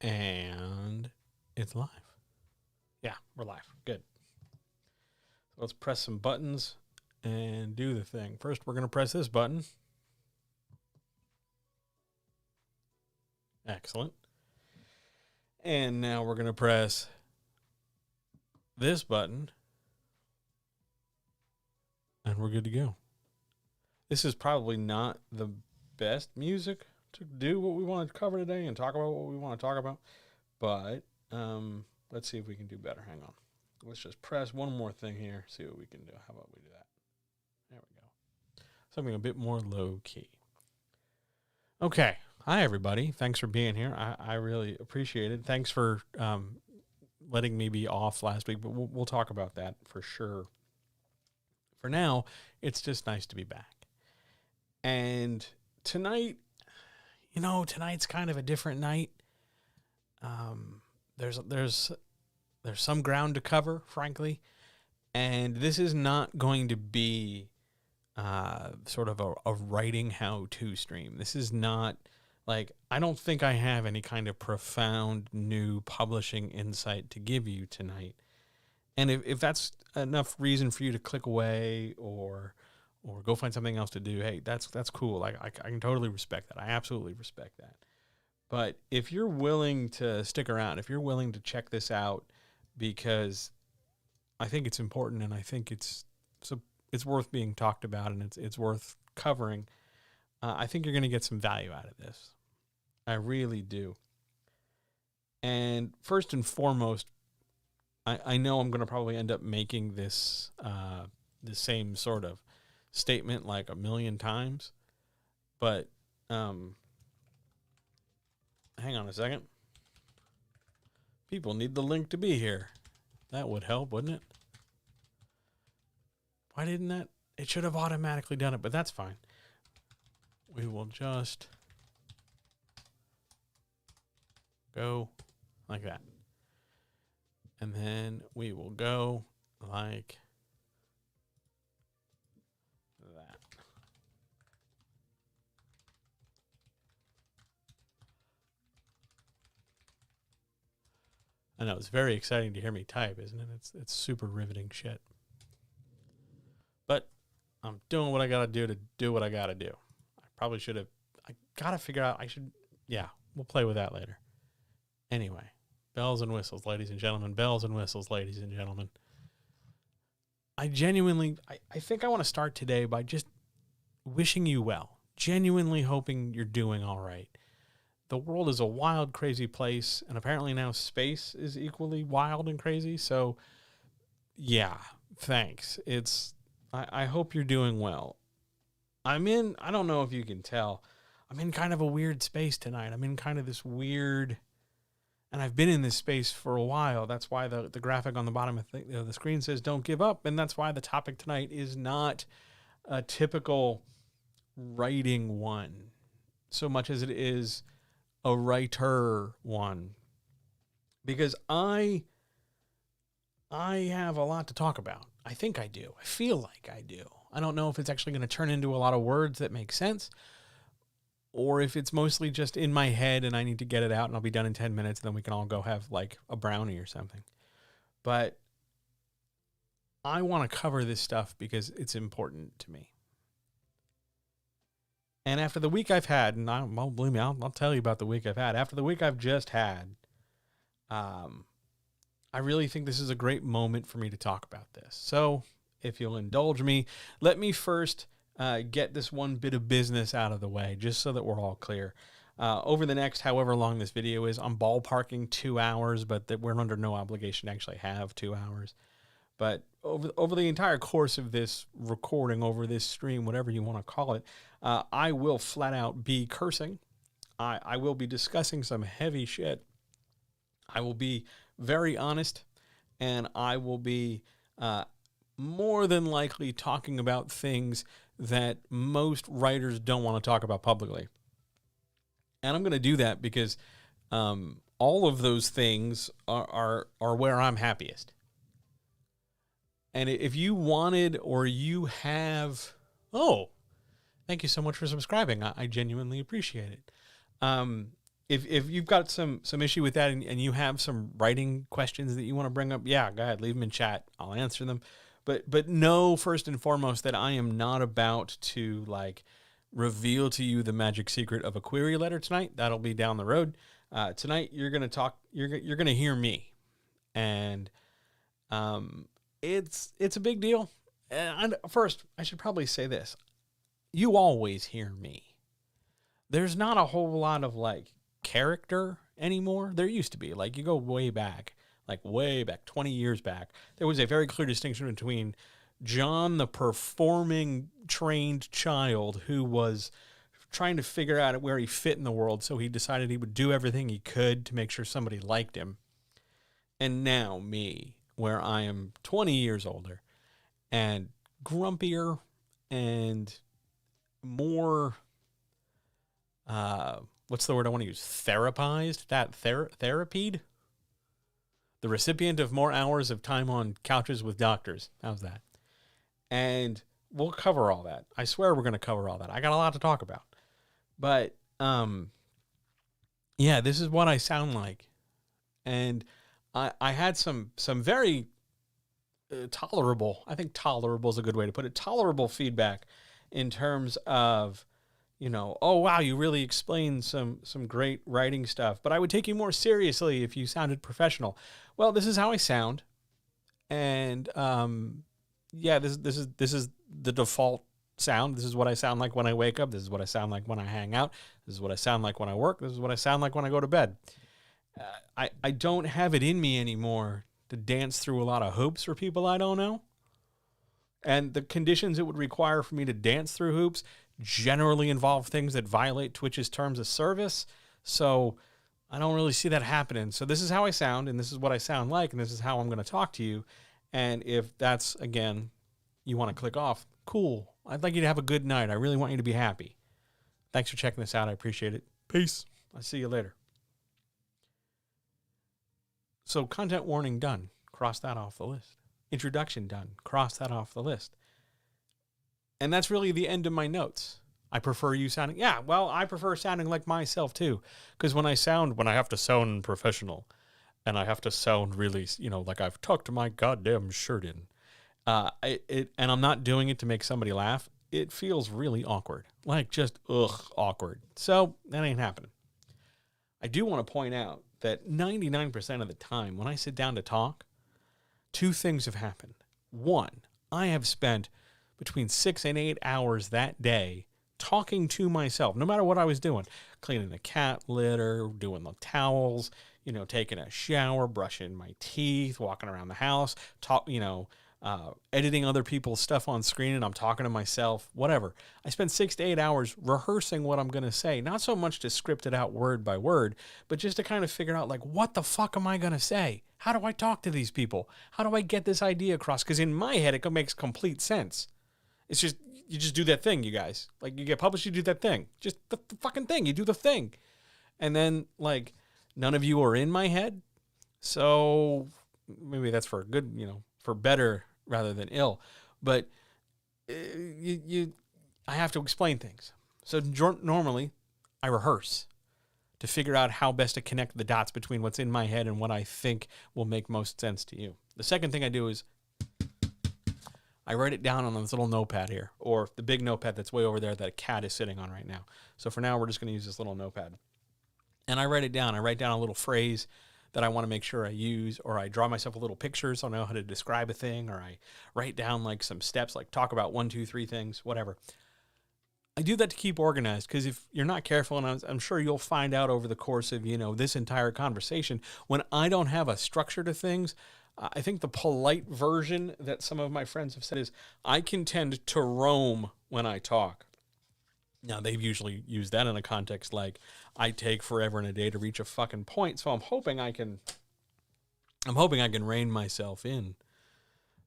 And it's live. Yeah, we're live. Good. So let's press some buttons and do the thing. First, we're going to press this button. Excellent. And now we're going to press this button. And we're good to go. This is probably not the best music to do what we want to cover today and talk about what we want to talk about. But let's see if we can do better. Hang on. Let's just press one more thing here. See what we can do. How about we do that? There we go. Something a bit more low key. Okay. Hi, everybody. Thanks for being here. I really appreciate it. Thanks for letting me be off last week, but we'll talk about that for sure. For now, it's just nice to be back. And tonight, tonight's kind of a different night. There's some ground to cover, frankly, and this is not going to be sort of a writing how-to stream. This is not like, I don't think I have any kind of profound new publishing insight to give you tonight. And if that's enough reason for you to click away or go find something else to do, hey, that's cool. Like I can totally respect that. I absolutely respect that. But if you're willing to stick around, if you're willing to check this out, because I think it's important and I think it's worth being talked about and it's worth covering, I think you're going to get some value out of this. I really do. And first and foremost, I know I'm going to probably end up making this the same sort of statement like a million times, but hang on a second. People need the link to be here. That would help, wouldn't it? Why didn't that? It should have automatically done it, but that's fine. We will just go like that. And then we will go like that. I know, it's very exciting to hear me type, isn't it? It's super riveting shit. But I'm doing what I got to do what I got to do. I probably should have, I got to figure out, we'll play with that later. Anyway, bells and whistles, ladies and gentlemen. Bells and whistles, ladies and gentlemen. I think I want to start today by just wishing you well. Genuinely hoping you're doing all right. The world is a wild, crazy place, and apparently now space is equally wild and crazy. So, yeah, thanks. I hope you're doing well. I don't know if you can tell, I'm in kind of a weird space tonight. I'm in kind of this weird, and I've been in this space for a while. That's why the graphic on the bottom of the screen says don't give up, and that's why the topic tonight is not a typical writing one, so much as it is a writer one. Because I have a lot to talk about. I think I do. I feel like I do. I don't know if it's actually going to turn into a lot of words that make sense, or if it's mostly just in my head and I need to get it out and I'll be done in 10 minutes and then we can all go have like a brownie or something. But I want to cover this stuff because it's important to me. And after the week I've had, and believe me, I'll tell you about the week I've had. After the week I've just had, I really think this is a great moment for me to talk about this. So if you'll indulge me, let me first get this one bit of business out of the way, just so that we're all clear. Over the next however long this video is, I'm ballparking 2 hours, but that we're under no obligation to actually have 2 hours. But over the entire course of this recording, over this stream, whatever you want to call it, I will flat out be cursing. I will be discussing some heavy shit. I will be very honest, and I will be more than likely talking about things that most writers don't want to talk about publicly. And I'm going to do that because all of those things are where I'm happiest. And if you wanted or you have, thank you so much for subscribing. I genuinely appreciate it. if you've got some issue with that and you have some writing questions that you want to bring up, yeah, go ahead, leave them in chat. I'll answer them. But know first and foremost that I am not about to like reveal to you the magic secret of a query letter tonight. That'll be down the road. Tonight you're gonna talk. You're gonna hear me, and it's a big deal. And first, I should probably say this: you always hear me. There's not a whole lot of like character anymore. There used to be. Like you go way back, 20 years back, there was a very clear distinction between John, the performing trained child who was trying to figure out where he fit in the world, so he decided he would do everything he could to make sure somebody liked him. And now me, where I am 20 years older and grumpier and more, what's the word I want to use? Therapized? Therapied? The recipient of more hours of time on couches with doctors. How's that? And we'll cover all that. I swear we're going to cover all that. I got a lot to talk about. But, yeah, this is what I sound like. And I had some very tolerable, I think tolerable is a good way to put it, tolerable feedback in terms of, you know, oh, wow, you really explained some great writing stuff, but I would take you more seriously if you sounded professional. Well, this is how I sound. And, yeah, this is the default sound. This is what I sound like when I wake up. This is what I sound like when I hang out. This is what I sound like when I work. This is what I sound like when I go to bed. I don't have it in me anymore to dance through a lot of hoops for people I don't know. And the conditions it would require for me to dance through hoops generally involve things that violate Twitch's terms of service. So I don't really see that happening. So this is how I sound, and this is what I sound like, and this is how I'm going to talk to you. And if that's, again, you want to click off, cool. I'd like you to have a good night. I really want you to be happy. Thanks for checking this out. I appreciate it. Peace. I'll see you later. So content warning done. Cross that off the list. Introduction done. Cross that off the list. And that's really the end of my notes. I prefer you sounding, I prefer sounding like myself too. Because when I have to sound professional and I have to sound really, like I've tucked my goddamn shirt in, and I'm not doing it to make somebody laugh, it feels really awkward. Like just, awkward. So that ain't happening. I do want to point out that 99% of the time when I sit down to talk, two things have happened. One, I have spent between 6 and 8 hours that day talking to myself, no matter what I was doing, cleaning the cat litter, doing the towels, taking a shower, brushing my teeth, walking around the house, editing other people's stuff on screen, and I'm talking to myself, whatever. I spent 6 to 8 hours rehearsing what I'm going to say, not so much to script it out word by word, but just to kind of figure out, like, what the fuck am I going to say? How do I talk to these people? How do I get this idea across? Because in my head, it makes complete sense. It's just, you just do that thing, you guys. Like, you get published, you do that thing. Just the fucking thing. You do the thing. And then, like, none of you are in my head. So maybe that's for good, for better rather than ill. But I have to explain things. So normally, I rehearse to figure out how best to connect the dots between what's in my head and what I think will make most sense to you. The second thing I do is I write it down on this little notepad here, or the big notepad that's way over there that a cat is sitting on right now. So for now, we're just going to use this little notepad. And I write it down. I write down a little phrase that I want to make sure I use, or I draw myself a little picture so I know how to describe a thing, or I write down like some steps, like talk about 1, 2, 3 things, whatever. I do that to keep organized, because if you're not careful, and I'm sure you'll find out over the course of, this entire conversation, when I don't have a structure to things, I think the polite version that some of my friends have said is I can tend to roam when I talk. Now, they've usually used that in a context like I take forever and a day to reach a fucking point, so I'm hoping I can rein myself in.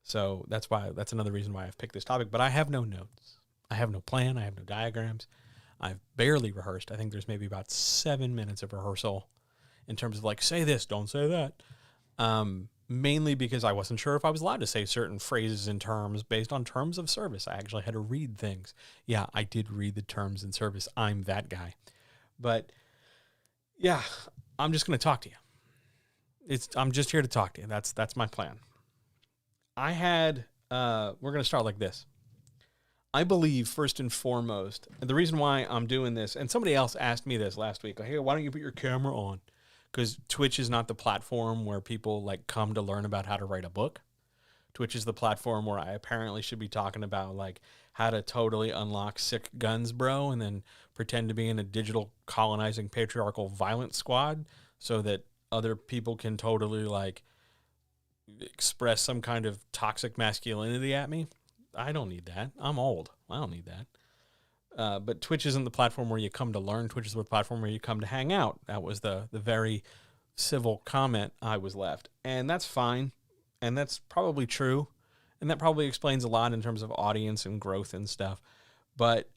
So that's another reason why I've picked this topic, but I have no notes. I have no plan. I have no diagrams. I've barely rehearsed. I think there's maybe about 7 minutes of rehearsal in terms of like, say this, don't say that. Mainly because I wasn't sure if I was allowed to say certain phrases and terms based on terms of service. I actually had to read things. Yeah, I did read the terms and service. I'm that guy. But Yeah, I'm just going to talk to you. I'm just here to talk to you. That's my plan. We're going to start like this. I believe, first and foremost, and the reason why I'm doing this, and somebody else asked me this last week, hey, why don't you put your camera on? Because Twitch is not the platform where people like come to learn about how to write a book. Twitch is the platform where I apparently should be talking about like how to totally unlock sick guns, bro, and then pretend to be in a digital colonizing patriarchal violence squad so that other people can totally like express some kind of toxic masculinity at me. I don't need that. I'm old. I don't need that. But Twitch isn't the platform where you come to learn. Twitch is the platform where you come to hang out. That was the very civil comment I was left. And that's fine. And that's probably true. And that probably explains a lot in terms of audience and growth and stuff. But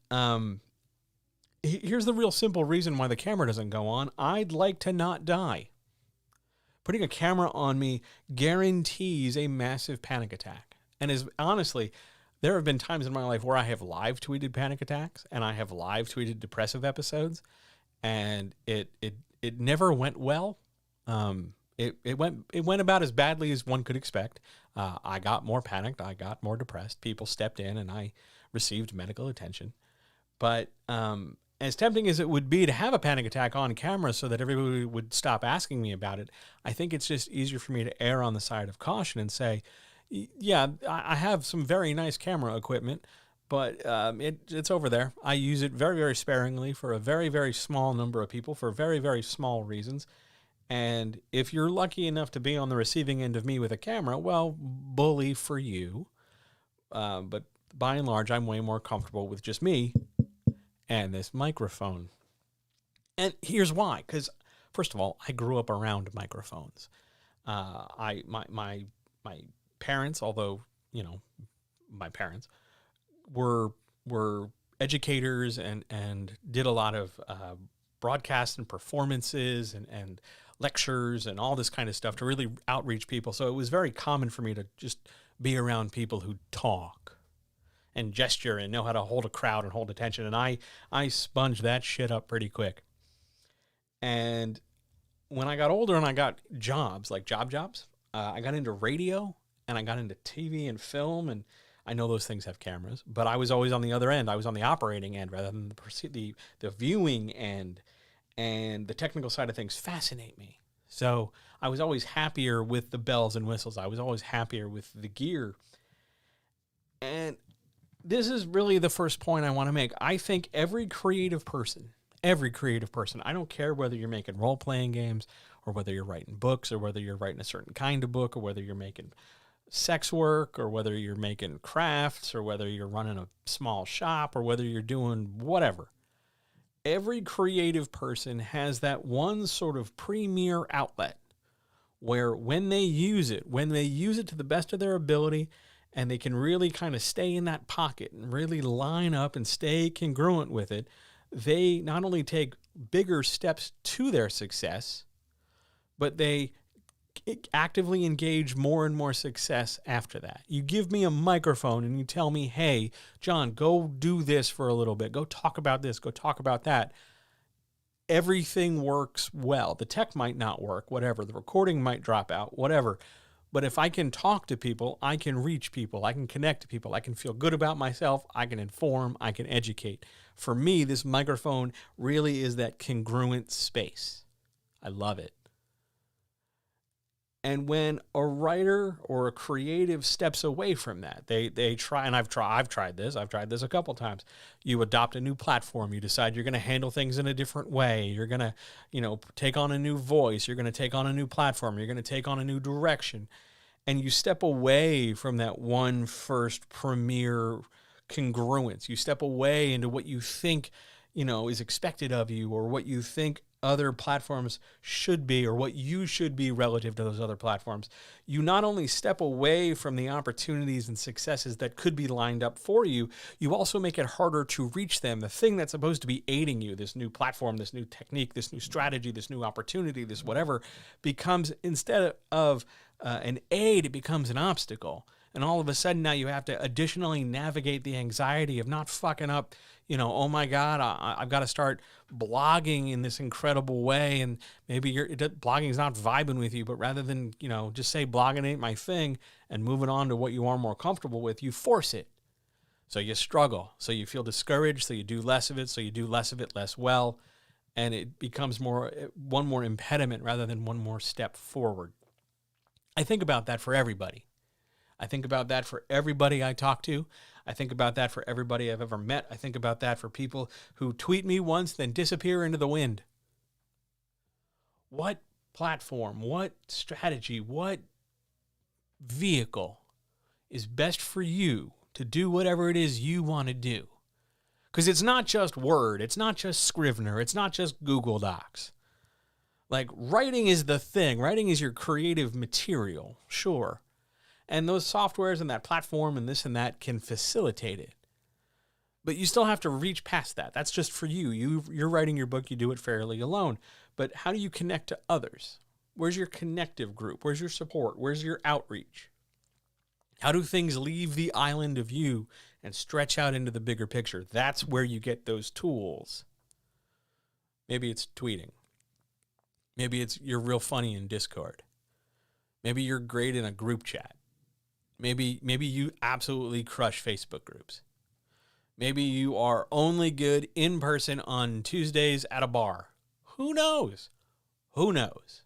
here's the real simple reason why the camera doesn't go on. I'd like to not die. Putting a camera on me guarantees a massive panic attack. And is honestly, there have been times in my life where I have live tweeted panic attacks and I have live tweeted depressive episodes, and it never went well. It went about as badly as one could expect. I got more panicked, I got more depressed. People stepped in, and I received medical attention. But as tempting as it would be to have a panic attack on camera so that everybody would stop asking me about it, I think it's just easier for me to err on the side of caution and say, yeah, I have some very nice camera equipment, but it's over there. I use it very, very sparingly for a very, very small number of people for very, very small reasons. And if you're lucky enough to be on the receiving end of me with a camera, well, bully for you. But by and large, I'm way more comfortable with just me and this microphone. And here's why. Because, first of all, I grew up around microphones. My parents, although, you know, my parents were educators and did a lot of broadcasts and performances and lectures and all this kind of stuff to really outreach people. So it was very common for me to just be around people who talk and gesture and know how to hold a crowd and hold attention. And I sponged that shit up pretty quick. And when I got older and I got jobs, like jobs, I got into radio and I got into TV and film, and I know those things have cameras, but I was always on the other end. I was on the operating end rather than the viewing end, and the technical side of things fascinate me. So I was always happier with the bells and whistles. I was always happier with the gear. And this is really the first point I want to make. I think every creative person, I don't care whether you're making role-playing games or whether you're writing books or whether you're writing a certain kind of book or whether you're making sex work or whether you're making crafts or whether you're running a small shop or whether you're doing whatever. Every creative person has that one sort of premier outlet where when they use it to the best of their ability, and they can really kind of stay in that pocket and really line up and stay congruent with it, they not only take bigger steps to their success, but they actively engage more and more success after that. You give me a microphone and you tell me, hey, John, go do this for a little bit. Go talk about this. Go talk about that. Everything works well. The tech might not work, whatever. The recording might drop out, whatever. But if I can talk to people, I can reach people. I can connect to people. I can feel good about myself. I can inform. I can educate. For me, this microphone really is that congruent space. I love it. And when a writer or a creative steps away from that, they try, and I've tried this a couple times. You adopt a new platform. You decide you're going to handle things in a different way. You're going to, take on a new voice. You're going to take on a new platform. You're going to take on a new direction. And you step away from that one first premier congruence. You step away into what you think, is expected of you, or what you think other platforms should be, or what you should be relative to those other platforms. You not only step away from the opportunities and successes that could be lined up for you, you also make it harder to reach them. The thing that's supposed to be aiding you, this new platform, this new technique, this new strategy, this new opportunity, this whatever, becomes, instead of an aid, it becomes an obstacle. And all of a sudden now you have to additionally navigate the anxiety of not fucking up, Oh my God, I've got to start blogging in this incredible way. And maybe blogging is not vibing with you, but rather than, just say blogging ain't my thing and moving on to what you are more comfortable with, you force it. So you struggle. So you feel discouraged. So you do less of it. So you do less of it less well. And it becomes one more impediment rather than one more step forward. I think about that for everybody. I think about that for everybody I talk to. I think about that for everybody I've ever met. I think about that for people who tweet me once, then disappear into the wind. What platform, what strategy, what vehicle is best for you to do whatever it is you want to do? Because it's not just Word, it's not just Scrivener, it's not just Google Docs. Like, writing is the thing. Writing is your creative material, sure. And those softwares and that platform and this and that can facilitate it. But you still have to reach past that. That's just for you. You're writing your book, you do it fairly alone. But how do you connect to others? Where's your connective group? Where's your support? Where's your outreach? How do things leave the island of you and stretch out into the bigger picture? That's where you get those tools. Maybe it's tweeting. Maybe it's you're real funny in Discord. Maybe you're great in a group chat. Maybe you absolutely crush Facebook groups. Maybe you are only good in person on Tuesdays at a bar. Who knows? Who knows?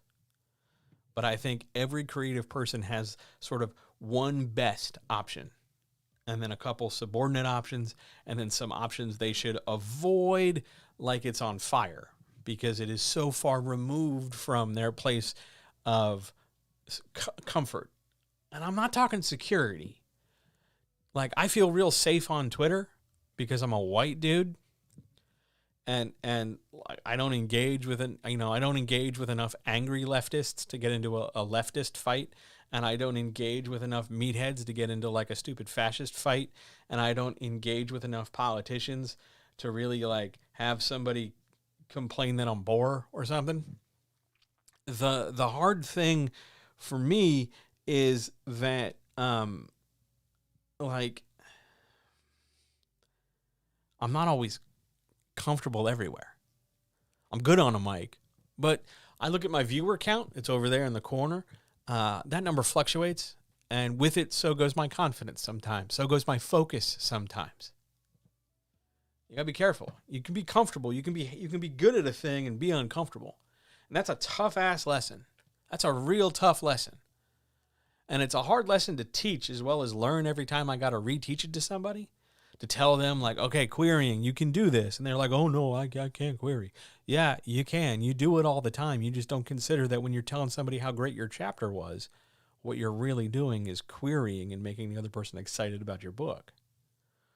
But I think every creative person has sort of one best option, and then a couple subordinate options, and then some options they should avoid like it's on fire because it is so far removed from their place of comfort. And I'm not talking security. Like, I feel real safe on Twitter because I'm a white dude, and I don't engage with I don't engage with enough angry leftists to get into a leftist fight, and I don't engage with enough meatheads to get into like a stupid fascist fight, and I don't engage with enough politicians to really like have somebody complain that I'm bore or something. The hard thing for me is that like I'm not always comfortable everywhere. I'm good on a mic, but I look at my viewer count. It's over there in the corner. That number fluctuates, and with it, so goes my confidence sometimes. So goes my focus sometimes. You gotta be careful. You can be comfortable. You can be good at a thing and be uncomfortable, and that's a tough ass lesson. That's a real tough lesson, and it's a hard lesson to teach as well as learn every time I gotta reteach it to somebody. To tell them, like, okay, querying, you can do this. And they're like, oh, no, I can't query. Yeah, you can. You do it all the time. You just don't consider that when you're telling somebody how great your chapter was, what you're really doing is querying and making the other person excited about your book.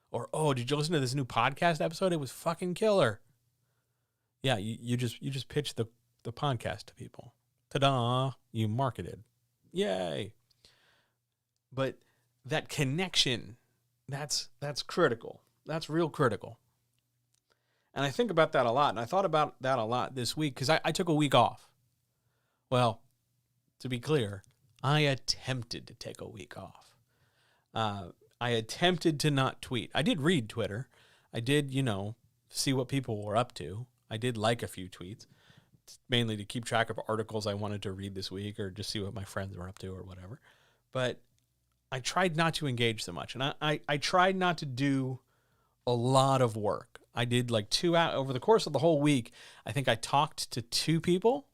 Or, oh, did you listen to this new podcast episode? It was fucking killer. Yeah, you just pitched the podcast to people. Ta-da, you marketed. Yay. But that connection, that's critical. That's real critical. And I think about that a lot. And I thought about that a lot this week because I took a week off. Well, to be clear, I attempted to take a week off. I attempted to not tweet. I did read Twitter. I did, see what people were up to. I did like a few tweets, mainly to keep track of articles I wanted to read this week or just see what my friends were up to or whatever. But I tried not to engage so much. And I tried not to do a lot of work. I did like 2 hours over the course of the whole week. I think I talked to 2 people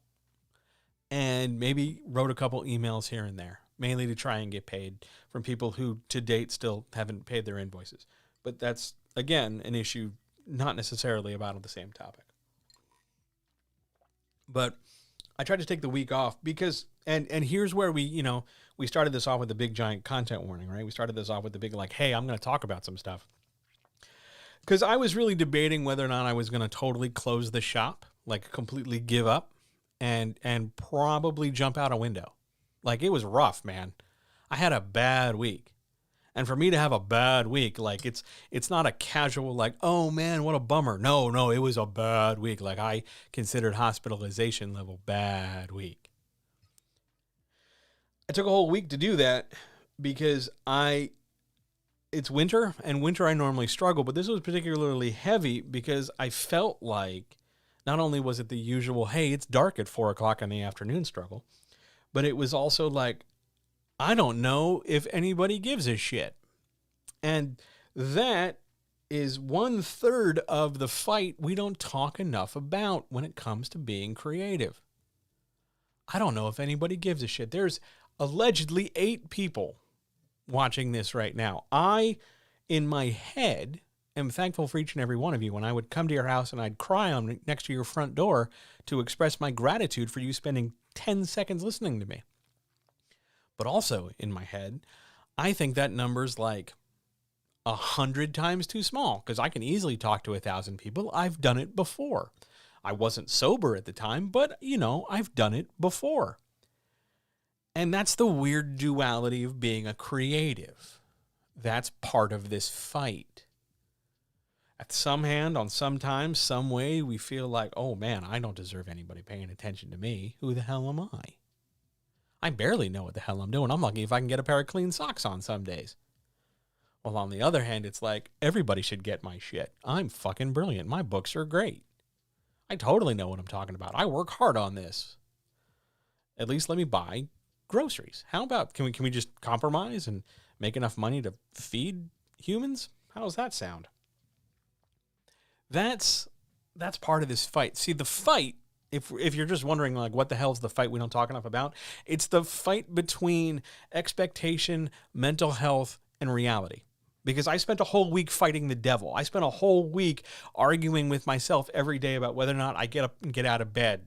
and maybe wrote a couple emails here and there, mainly to try and get paid from people who to date still haven't paid their invoices. But that's, again, an issue not necessarily about the same topic. But I tried to take the week off because, and here's where we started this off with the big giant content warning, right? We started this off with the big, like, hey, I'm going to talk about some stuff. Because I was really debating whether or not I was going to totally close the shop, like completely give up and probably jump out a window. Like, it was rough, man. I had a bad week. And for me to have a bad week, like it's not a casual, like, oh man, what a bummer. No, it was a bad week. Like, I considered hospitalization level bad week. I took a whole week to do that because it's winter, and winter I normally struggle, but this was particularly heavy because I felt like not only was it the usual, hey, it's dark at 4 o'clock in the afternoon struggle, but it was also like, I don't know if anybody gives a shit. And that is 1/3 of the fight we don't talk enough about when it comes to being creative. I don't know if anybody gives a shit. There's allegedly 8 people watching this right now. I, in my head, am thankful for each and every one of you. When I would come to your house and I'd cry on next to your front door to express my gratitude for you spending 10 seconds listening to me. But also in my head, I think that number's like 100 times too small, because I can easily talk to 1,000 people. I've done it before. I wasn't sober at the time, but, I've done it before. And that's the weird duality of being a creative. That's part of this fight. At some hand, on some time, some way, we feel like, oh man, I don't deserve anybody paying attention to me. Who the hell am I? I barely know what the hell I'm doing. I'm lucky if I can get a pair of clean socks on some days. Well, on the other hand, it's like, everybody should get my shit. I'm fucking brilliant. My books are great. I totally know what I'm talking about. I work hard on this. At least let me buy groceries. How about, can we just compromise and make enough money to feed humans? How does that sound? That's part of this fight. See, the fight, if you're just wondering, like, what the hell's the fight we don't talk enough about? It's the fight between expectation, mental health, and reality. Because I spent a whole week fighting the devil. I spent a whole week arguing with myself every day about whether or not I get up and get out of bed,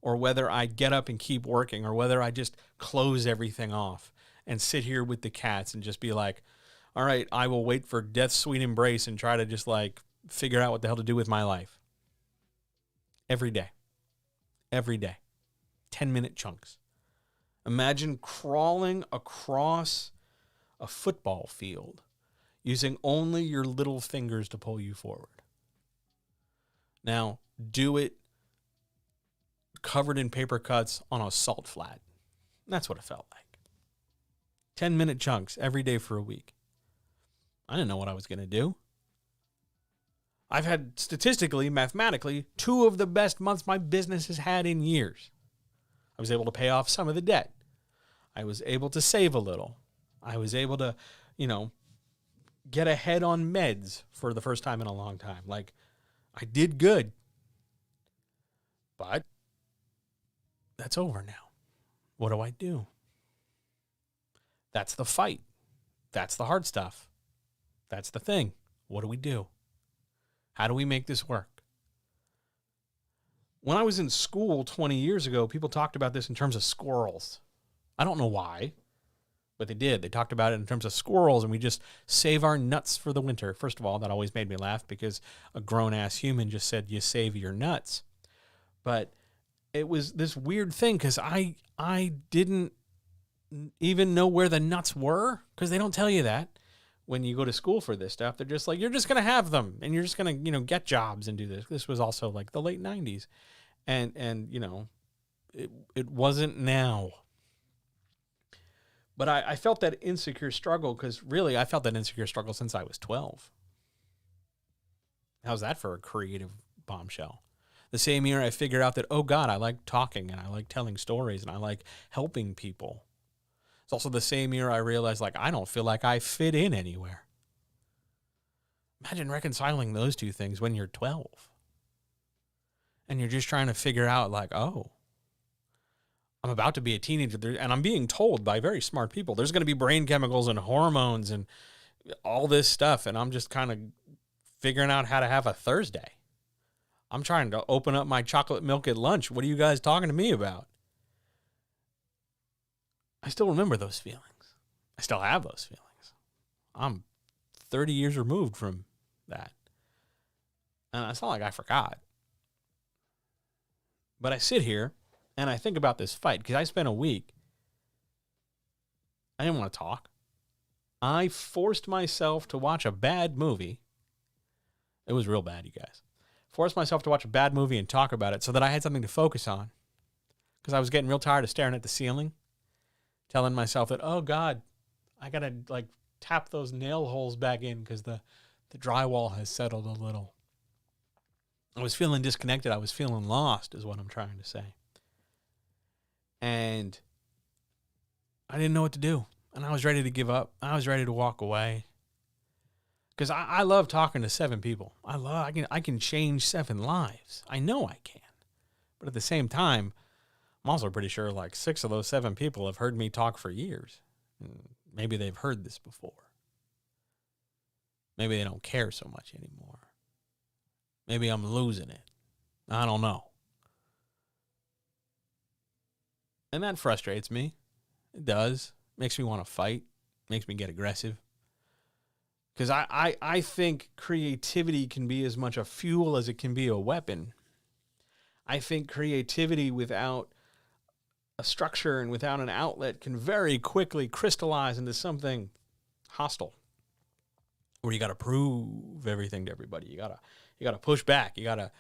or whether I get up and keep working, or whether I just close everything off and sit here with the cats and just be like, all right, I will wait for death's sweet embrace and try to just like figure out what the hell to do with my life. Every day. 10-minute chunks. Imagine crawling across a football field using only your little fingers to pull you forward. Now, do it covered in paper cuts on a salt flat. That's what it felt like. 10-minute chunks every day for a week. I didn't know what I was going to do. I've had, statistically, mathematically, 2 of the best months my business has had in years. I was able to pay off some of the debt. I was able to save a little. I was able to, get ahead on meds for the first time in a long time. Like, I did good. But that's over now. What do I do? That's the fight. That's the hard stuff. That's the thing. What do we do? How do we make this work? When I was in school 20 years ago, people talked about this in terms of squirrels. I don't know why, but they did. They talked about it in terms of squirrels, and we just save our nuts for the winter. First of all, that always made me laugh because a grown-ass human just said, you save your nuts. But it was this weird thing because I didn't even know where the nuts were, because they don't tell you that when you go to school for this stuff. They're just like, you're just going to have them and you're just going to, get jobs and do this. This was also like the late 90s. And it wasn't now. But I felt that insecure struggle because really I felt that insecure struggle since I was 12. How's that for a creative bombshell? The same year I figured out that, oh God, I like talking and I like telling stories and I like helping people. It's also the same year I realized, like, I don't feel like I fit in anywhere. Imagine reconciling those two things when you're 12. And you're just trying to figure out, like, oh, I'm about to be a teenager, and I'm being told by very smart people there's going to be brain chemicals and hormones and all this stuff, and I'm just kind of figuring out how to have a Thursday. I'm trying to open up my chocolate milk at lunch. What are you guys talking to me about? I still remember those feelings. I still have those feelings. I'm 30 years removed from that. And it's not like I forgot. But I sit here and I think about this fight because I spent a week. I didn't want to talk. I forced myself to watch a bad movie. It was real bad, you guys. Forced myself to watch a bad movie and talk about it so that I had something to focus on. Because I was getting real tired of staring at the ceiling. Telling myself that, oh God, I got to tap those nail holes back in because the drywall has settled a little. I was feeling disconnected. I was feeling lost is what I'm trying to say. And I didn't know what to do. And I was ready to give up. I was ready to walk away. Because I love talking to 7 people. I can change 7 lives. I know I can. But at the same time, I'm also pretty sure like 6 of those 7 people have heard me talk for years. Maybe they've heard this before. Maybe they don't care so much anymore. Maybe I'm losing it. I don't know. And that frustrates me. It does. Makes me want to fight. Makes me get aggressive. Because I think creativity can be as much a fuel as it can be a weapon. I think creativity without a structure and without an outlet can very quickly crystallize into something hostile. Where you got to prove everything to everybody. You got to push back. You got to,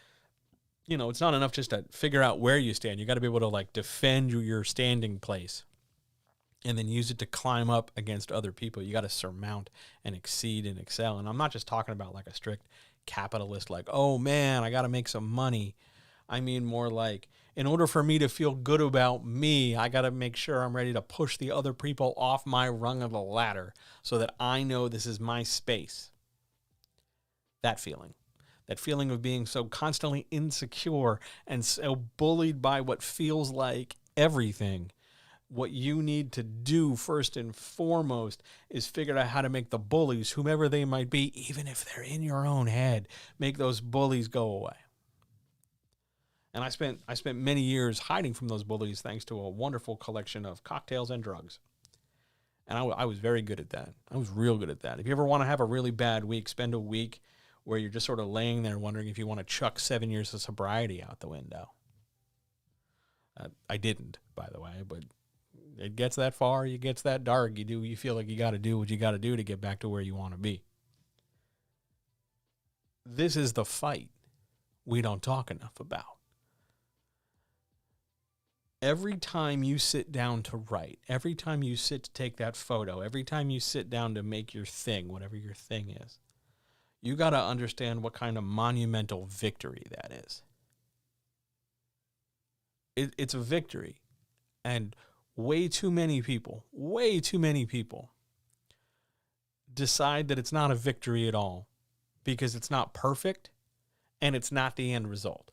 it's not enough just to figure out where you stand. You got to be able to like defend your standing place and then use it to climb up against other people. You got to surmount and exceed and excel. And I'm not just talking about like a strict capitalist, like, oh man, I got to make some money. I mean more like, in order for me to feel good about me, I got to make sure I'm ready to push the other people off my rung of the ladder so that I know this is my space. That feeling of being so constantly insecure and so bullied by what feels like everything. What you need to do first and foremost is figure out how to make the bullies, whomever they might be, even if they're in your own head, make those bullies go away. And I spent many years hiding from those bullies thanks to a wonderful collection of cocktails and drugs. And I was very good at that. I was real good at that. If you ever want to have a really bad week, spend a week where you're just sort of laying there wondering if you want to chuck 7 years of sobriety out the window. I didn't, by the way, but it gets that far, it gets that dark. You feel like you got to do what you got to do to get back to where you want to be. This is the fight we don't talk enough about. Every time you sit down to write, every time you sit to take that photo, every time you sit down to make your thing, whatever your thing is, you got to understand what kind of monumental victory that is. It's a victory. And way too many people decide that it's not a victory at all because it's not perfect and it's not the end result.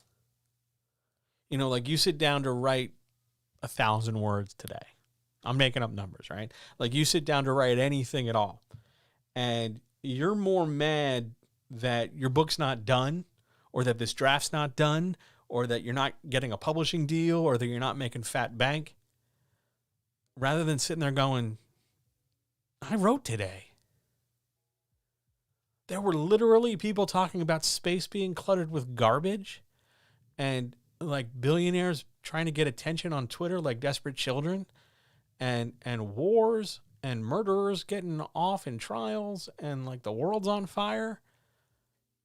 Like you sit down to write 1,000 words today. I'm making up numbers, right? Like you sit down to write anything at all and you're more mad that your book's not done or that this draft's not done or that you're not getting a publishing deal or that you're not making fat bank rather than sitting there going, I wrote today. There were literally people talking about space being cluttered with garbage and like billionaires trying to get attention on Twitter like desperate children and wars and murderers getting off in trials and like the world's on fire.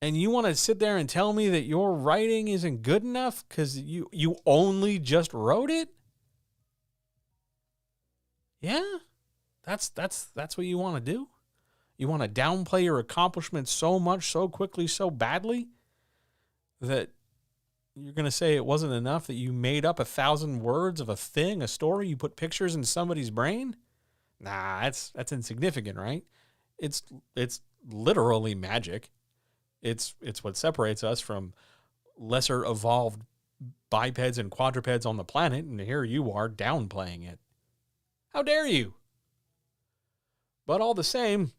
And you want to sit there and tell me that your writing isn't good enough because you only just wrote it? Yeah, that's what you want to do? You want to downplay your accomplishments so much, so quickly, so badly that you're going to say it wasn't enough that you made up 1,000 words of a thing, a story, you put pictures in somebody's brain? Nah, that's insignificant, right? It's literally magic. It's what separates us from lesser evolved bipeds and quadrupeds on the planet, and here you are downplaying it. How dare you? But all the same,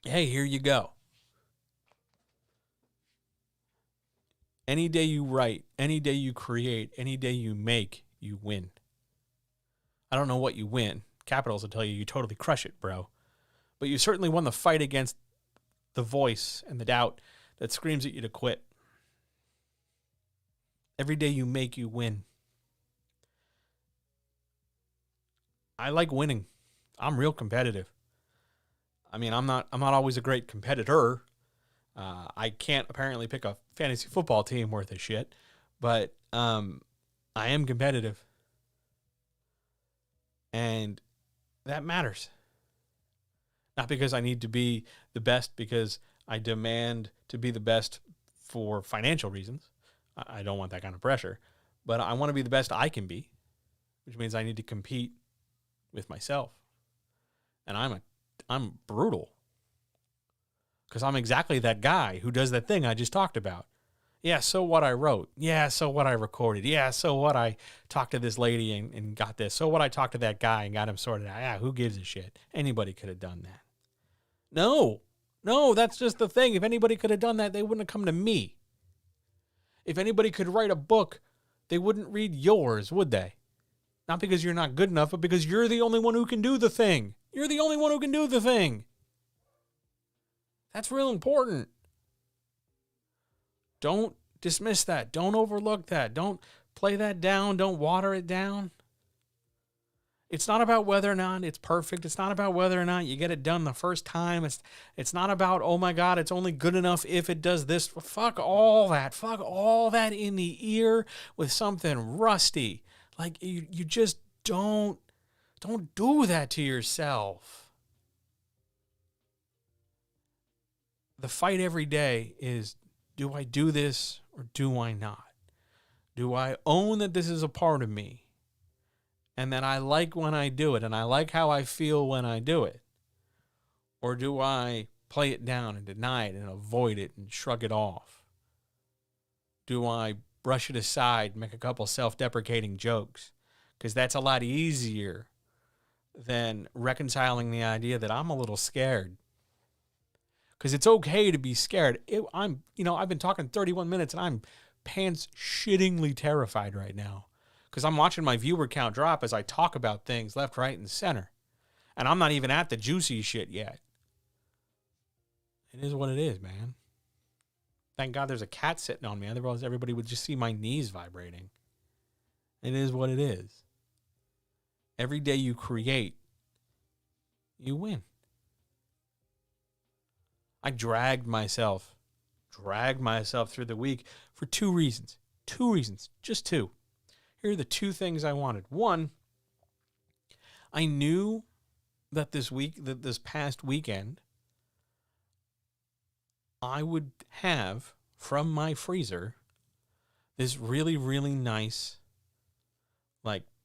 hey, here you go. Any day you write, any day you create, any day you make, you win. I don't know what you win. Capitals will tell you totally crush it, bro. But you certainly won the fight against the voice and the doubt that screams at you to quit. Every day you make, you win. I like winning. I'm real competitive. I mean, I'm not always a great competitor. I can't apparently pick a fantasy football team worth of shit, but I am competitive. And that matters. Not because I need to be the best because I demand to be the best for financial reasons. I don't want that kind of pressure. But I want to be the best I can be, which means I need to compete with myself. And I'm brutal. Because I'm exactly that guy who does that thing I just talked about. Yeah, so what I wrote. Yeah, so what I recorded. Yeah, so what I talked to this lady and got this. So what I talked to that guy and got him sorted out. Yeah, who gives a shit? Anybody could have done that. No, that's just the thing. If anybody could have done that, they wouldn't have come to me. If anybody could write a book, they wouldn't read yours, would they? Not because you're not good enough, but because you're the only one who can do the thing. You're the only one who can do the thing. That's real important. Don't dismiss that. Don't overlook that. Don't play that down. Don't water it down. It's not about whether or not it's perfect. It's not about whether or not you get it done the first time. It's not about, oh my God, it's only good enough if it does this. Fuck all that. Fuck all that in the ear with something rusty. Like you just don't do that to yourself. The fight every day is, do I do this or do I not? Do I own that this is a part of me? And that I like when I do it, and I like how I feel when I do it? Or do I play it down and deny it and avoid it and shrug it off? Do I brush it aside, make a couple self-deprecating jokes? Because that's a lot easier than reconciling the idea that I'm a little scared. Because it's okay to be scared. I've been talking 31 minutes and I'm pants shittingly terrified right now. Because I'm watching my viewer count drop as I talk about things left, right, and center. And I'm not even at the juicy shit yet. It is what it is, man. Thank God there's a cat sitting on me. Otherwise, everybody would just see my knees vibrating. It is what it is. Every day you create, you win. I dragged myself through the week for 2 reasons. 2 reasons. Just 2. Here are the 2 things I wanted. 1, I knew that this past weekend, I would have from my freezer this really, really nice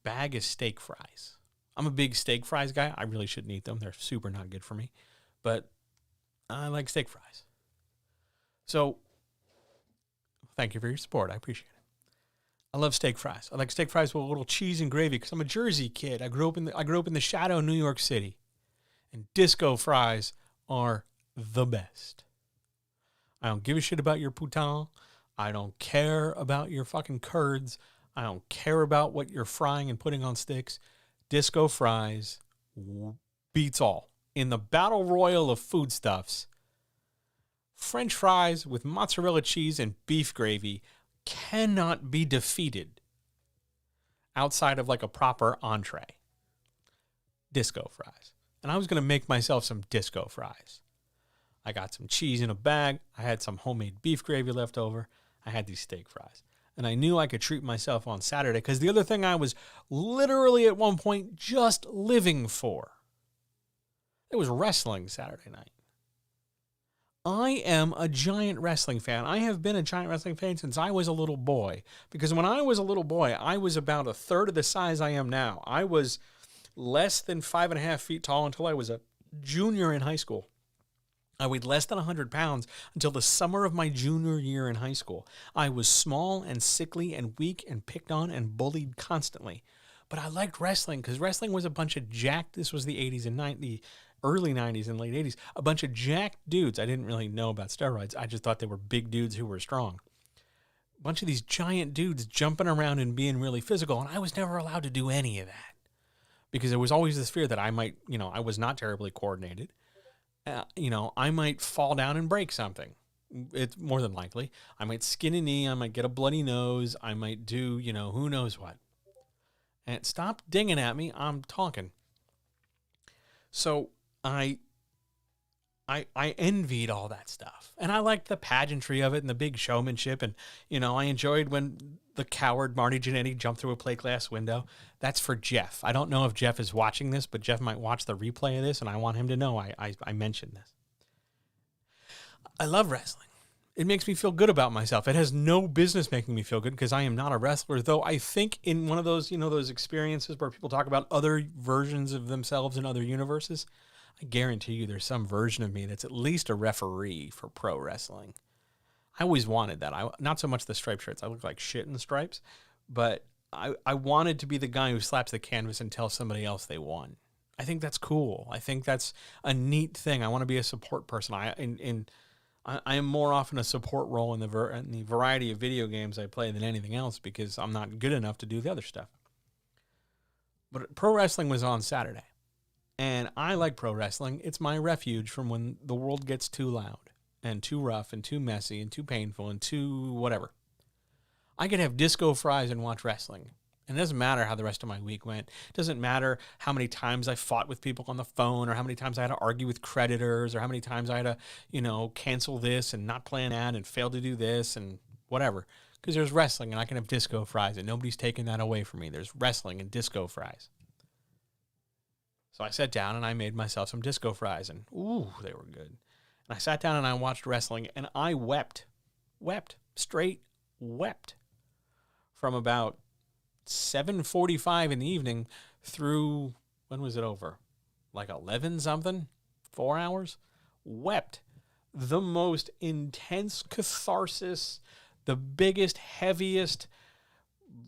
bag of steak fries. I'm a big steak fries guy. I really shouldn't eat them. They're super not good for me. But I like steak fries. So thank you for your support. I appreciate it. I love steak fries. I like steak fries with a little cheese and gravy because I'm a Jersey kid. I grew up in the shadow of New York City, and disco fries are the best. I don't give a shit about your poutin. I don't care about your fucking curds. I don't care about what you're frying and putting on sticks. Disco fries beats all. In the battle royal of foodstuffs, French fries with mozzarella cheese and beef gravy cannot be defeated outside of a proper entree. Disco fries. And I was going to make myself some disco fries. I got some cheese in a bag. I had some homemade beef gravy left over. I had these steak fries. And I knew I could treat myself on Saturday because the other thing I was literally at one point just living for, it was wrestling Saturday night. I am a giant wrestling fan. I have been a giant wrestling fan since I was a little boy. Because when I was a little boy, I was about a third of the size I am now. I was less than 5.5 feet tall until I was a junior in high school. I weighed less than 100 pounds until the summer of my junior year in high school. I was small and sickly and weak and picked on and bullied constantly. But I liked wrestling because wrestling was a bunch of jacked, this was the 80s and 90s, early 90s and late 80s, a bunch of jacked dudes. I didn't really know about steroids. I just thought they were big dudes who were strong. A bunch of these giant dudes jumping around and being really physical, and I was never allowed to do any of that because there was always this fear that I might, I was not terribly coordinated. I might fall down and break something. It's more than likely. I might skin a knee. I might get a bloody nose. I might do, who knows what. And stop dinging at me. I'm talking. So I I envied all that stuff. And I liked the pageantry of it and the big showmanship. And, I enjoyed when the coward Marty Jannetty jumped through a plate glass window. That's for Jeff. I don't know if Jeff is watching this, but Jeff might watch the replay of this, and I want him to know I mentioned this. I love wrestling. It makes me feel good about myself. It has no business making me feel good because I am not a wrestler, though I think in one of those, those experiences where people talk about other versions of themselves in other universes, I guarantee you there's some version of me that's at least a referee for pro wrestling. I always wanted that. Not so much the striped shirts. I look like shit in the stripes, but I wanted to be the guy who slaps the canvas and tells somebody else they won. I think that's cool. I think that's a neat thing. I want to be a support person. I am more often a support role in the variety of video games I play than anything else because I'm not good enough to do the other stuff. But pro wrestling was on Saturday, and I like pro wrestling. It's my refuge from when the world gets too loud and too rough and too messy and too painful and too whatever. I could have disco fries and watch wrestling. And it doesn't matter how the rest of my week went. It doesn't matter how many times I fought with people on the phone or how many times I had to argue with creditors or how many times I had to, cancel this and not plan that and fail to do this and whatever. Because there's wrestling and I can have disco fries and nobody's taking that away from me. There's wrestling and disco fries. So I sat down and I made myself some disco fries and ooh, they were good. And I sat down and I watched wrestling and I wept, straight wept from about 7:45 in the evening through, when was it over? Like 11 something? 4 hours? Wept. The most intense catharsis, the biggest, heaviest,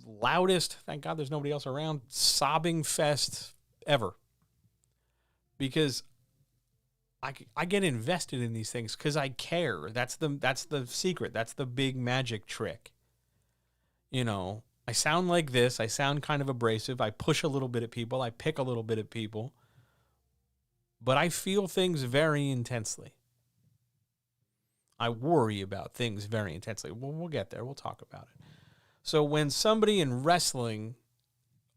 loudest, thank God there's nobody else around, sobbing fest ever. Because I get invested in these things because I care. That's the secret. That's the big magic trick. I sound like this. I sound kind of abrasive. I push a little bit at people. I pick a little bit at people. But I feel things very intensely. I worry about things very intensely. Well, we'll get there. We'll talk about it. So when somebody in wrestling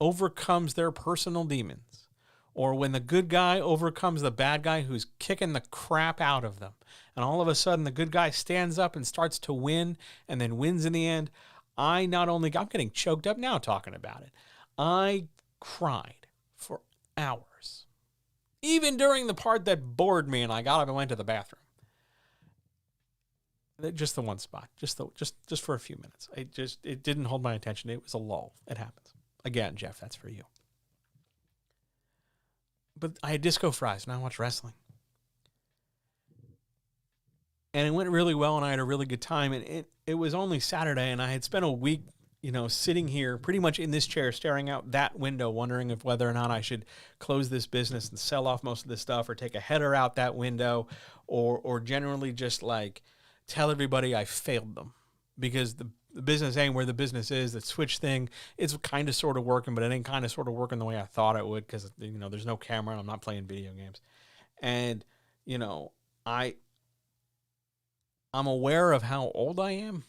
overcomes their personal demons, or when the good guy overcomes the bad guy who's kicking the crap out of them, and all of a sudden the good guy stands up and starts to win and then wins in the end, I'm getting choked up now talking about it. I cried for hours. Even during the part that bored me and I got up and went to the bathroom. Just the one spot. Just for a few minutes. It didn't hold my attention. It was a lull. It happens. Again, Jeff, that's for you. But I had disco fries and I watched wrestling. And it went really well, and I had a really good time. And it was only Saturday, and I had spent a week, sitting here pretty much in this chair, staring out that window, wondering if whether or not I should close this business and sell off most of this stuff, or take a header out that window, or generally just like tell everybody I failed them. Because the business ain't where the business is. The Twitch thing, it's kind of sort of working, but it ain't kind of sort of working the way I thought it would because, there's no camera and I'm not playing video games. And, I'm aware of how old I am,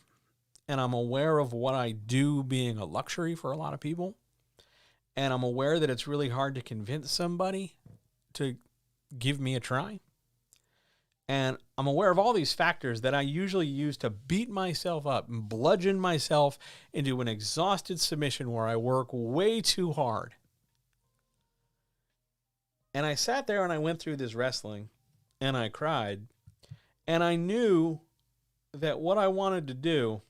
and I'm aware of what I do being a luxury for a lot of people, and I'm aware that it's really hard to convince somebody to give me a try. And I'm aware of all these factors that I usually use to beat myself up and bludgeon myself into an exhausted submission where I work way too hard. And I sat there and I went through this wrestling, and I cried, and I knew that what I wanted to do,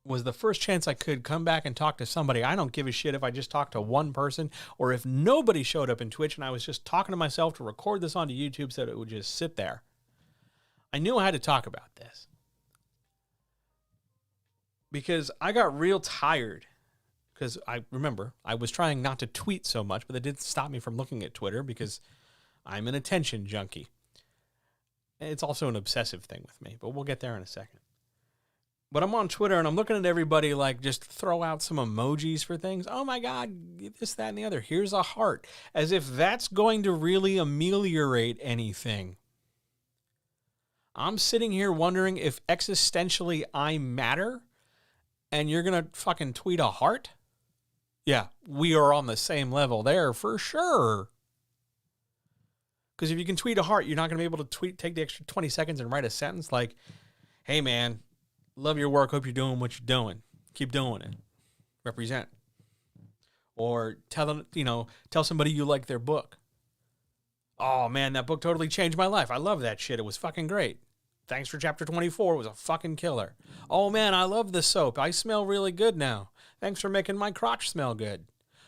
was the first chance I could come back and talk to somebody. I don't give a shit if I just talk to one person or if nobody showed up in Twitch and I was just talking to myself to record this onto YouTube so that it would just sit there. I knew I had to talk about this because I got real tired because I was trying not to tweet so much, but that didn't stop me from looking at Twitter because I'm an attention junkie. It's also an obsessive thing with me, but we'll get there in a second. But I'm on Twitter and I'm looking at everybody like just throw out some emojis for things. Oh my God, this, that, and the other. Here's a heart. As if that's going to really ameliorate anything. I'm sitting here wondering if existentially I matter and you're going to fucking tweet a heart? Yeah, we are on the same level there for sure. Because if you can tweet a heart, you're not going to be able to take the extra 20 seconds and write a sentence like, hey, man, love your work. Hope you're doing what you're doing. Keep doing it. Represent. Or tell somebody you like their book. Oh, man, that book totally changed my life. I love that shit. It was fucking great. Thanks for chapter 24. It was a fucking killer. Oh, man, I love the soap. I smell really good now. Thanks for making my crotch smell good.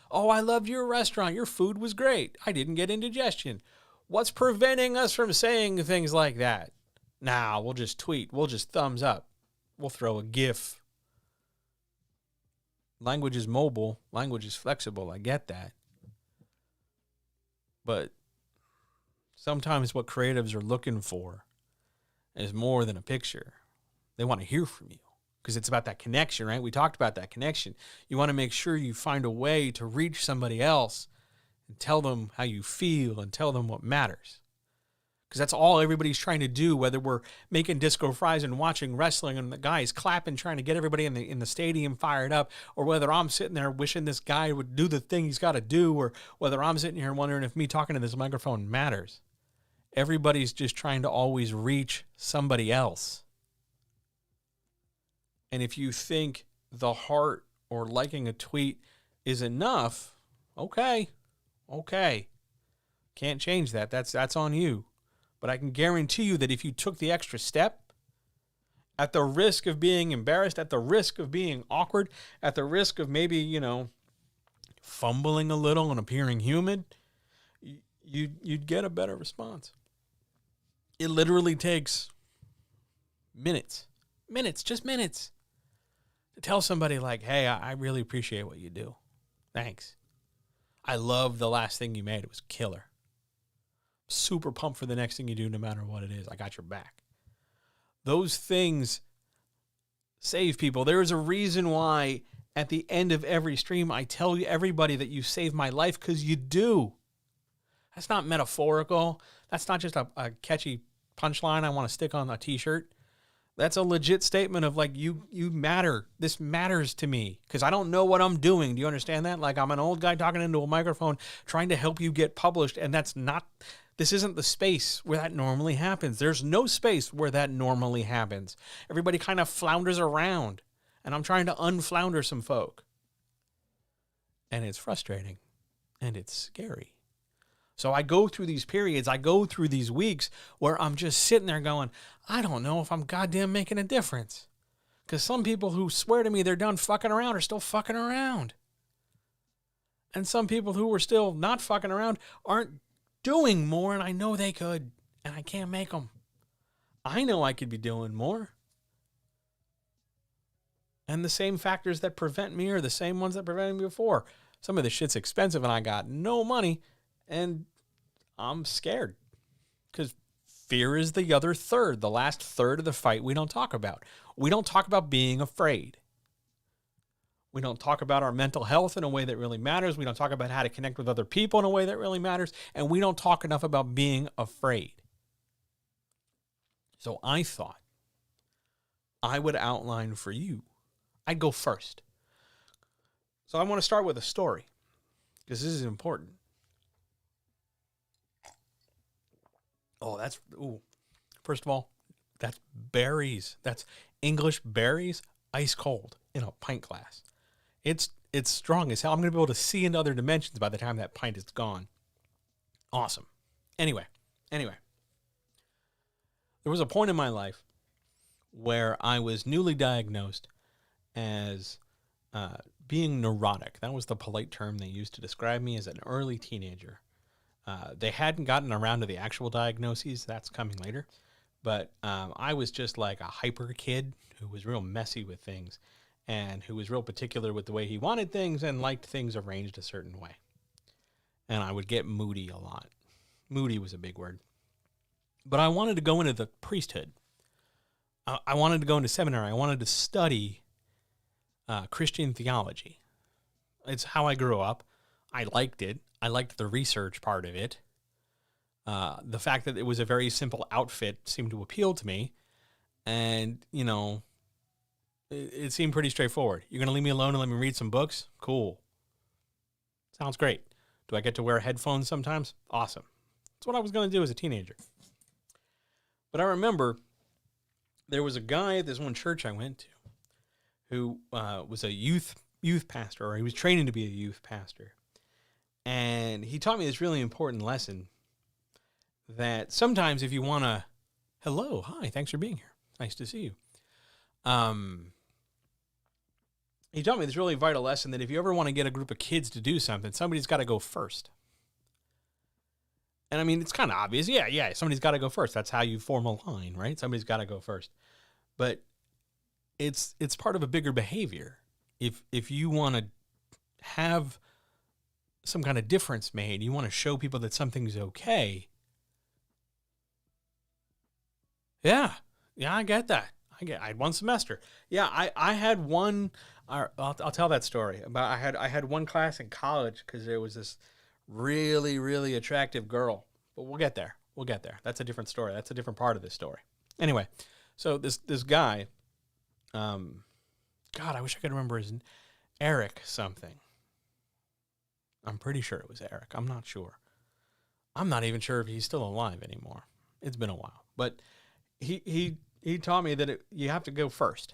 Oh, I loved your restaurant. Your food was great. I didn't get indigestion. What's preventing us from saying things like that? Nah, we'll just tweet. We'll just thumbs up. We'll throw a GIF. Language is mobile. Language is flexible. I get that. But sometimes what creatives are looking for is more than a picture. They want to hear from you because it's about that connection, right? We talked about that connection. You want to make sure you find a way to reach somebody else and tell them how you feel and tell them what matters. Because that's all everybody's trying to do, whether we're making disco fries and watching wrestling and the guys clapping, trying to get everybody in the stadium fired up, or whether I'm sitting there wishing this guy would do the thing he's got to do, or whether I'm sitting here wondering if me talking to this microphone matters. Everybody's just trying to always reach somebody else. And if you think the heart or liking a tweet is enough, okay. Can't change that. That's on you. But I can guarantee you that if you took the extra step, at the risk of being embarrassed, at the risk of being awkward, at the risk of maybe, fumbling a little and appearing human, you'd get a better response. It literally takes minutes, just minutes, to tell somebody like, hey, I really appreciate what you do. Thanks. I love the last thing you made. It was killer. Super pumped for the next thing you do, no matter what it is. I got your back. Those things save people. There is a reason why at the end of every stream, I tell you everybody that you saved my life, because you do. That's not metaphorical. That's not just a catchy punchline I want to stick on a t-shirt. That's a legit statement of like, you matter. This matters to me because I don't know what I'm doing. Do you understand that? Like, I'm an old guy talking into a microphone trying to help you get published, and this isn't the space where that normally happens. There's no space where that normally happens. Everybody kind of flounders around, and I'm trying to unflounder some folk. And it's frustrating, and it's scary. So I go through these periods, I go through these weeks where I'm just sitting there going, I don't know if I'm goddamn making a difference. Because some people who swear to me they're done fucking around are still fucking around. And some people who are still not fucking around aren't doing more, and I know they could, and I can't make them. I know I could be doing more. And the same factors that prevent me are the same ones that prevented me before. Some of the shit's expensive, and I got no money, and I'm scared. Because fear is the other third, the last third of the fight we don't talk about. We don't talk about being afraid. We don't talk about our mental health in a way that really matters. We don't talk about how to connect with other people in a way that really matters. And we don't talk enough about being afraid. So I thought I would outline for you. I'd go first. So I want to start with a story, because this is important. First of all, that's berries. That's English berries, ice cold in a pint glass. It's strong as hell. I'm going to be able to see into other dimensions by the time that pint is gone. Awesome. Anyway. There was a point in my life where I was newly diagnosed as being neurotic. That was the polite term they used to describe me as an early teenager. They hadn't gotten around to the actual diagnoses. That's coming later. But I was just like a hyper kid who was real messy with things and who was real particular with the way he wanted things and liked things arranged a certain way. And I would get moody a lot. Moody was a big word. But I wanted to go into the priesthood. I wanted to go into seminary. I wanted to study Christian theology. It's how I grew up. I liked it. I liked the research part of it. The fact that it was a very simple outfit seemed to appeal to me. And, it seemed pretty straightforward. You're going to leave me alone and let me read some books? Cool. Sounds great. Do I get to wear headphones sometimes? Awesome. That's what I was going to do as a teenager. But I remember there was a guy at this one church I went to who was a youth pastor, or he was training to be a youth pastor. And he taught me this really important lesson that sometimes if you want to, hello, hi, thanks for being here. Nice to see you. He taught me this really vital lesson that if you ever want to get a group of kids to do something, somebody's got to go first. And I mean, it's kind of obvious. Yeah, somebody's got to go first. That's how you form a line, right? Somebody's got to go first. But it's part of a bigger behavior. If you want to have some kind of difference made, you want to show people that something's okay. Yeah, I get that. I had one semester. Yeah, I had one. I'll tell that story about. I had one class in college because there was this really, really attractive girl. But we'll get there. That's a different story. That's a different part of this story. Anyway, so this guy, God, I wish I could remember his Eric something. I'm pretty sure it was Eric. I'm not sure. I'm not even sure if he's still alive anymore. It's been a while. But he taught me that you have to go first.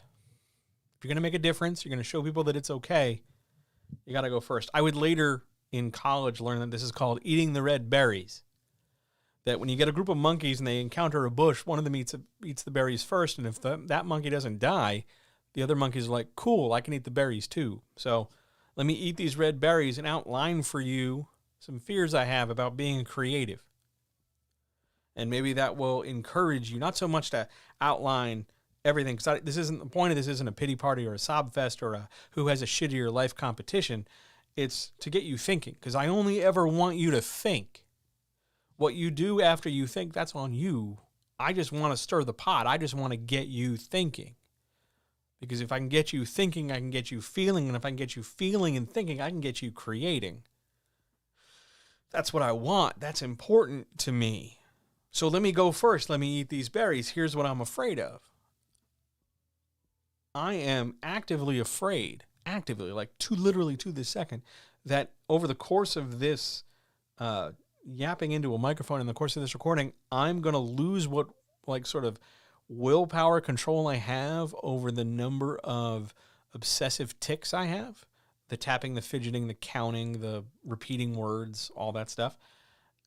If you're going to make a difference, you're going to show people that it's okay, you got to go first. I would later in college learn that this is called eating the red berries. That when you get a group of monkeys and they encounter a bush, one of them eats the berries first, and if that monkey doesn't die, the other monkeys are like, cool, I can eat the berries too. So let me eat these red berries and outline for you some fears I have about being creative. And maybe that will encourage you, not so much to outline everything, because the point of this isn't a pity party or a sob fest or a who has a shittier life competition. It's to get you thinking, because I only ever want you to think. What you do after you think, that's on you. I just want to stir the pot. I just want to get you thinking. Because if I can get you thinking, I can get you feeling. And if I can get you feeling and thinking, I can get you creating. That's what I want. That's important to me. So let me go first. Let me eat these berries. Here's what I'm afraid of. I am actively afraid, like literally to this second, that over the course of this yapping into a microphone in the course of this recording, I'm going to lose what sort of willpower control I have over the number of obsessive tics I have. The tapping, the fidgeting, the counting, the repeating words, all that stuff.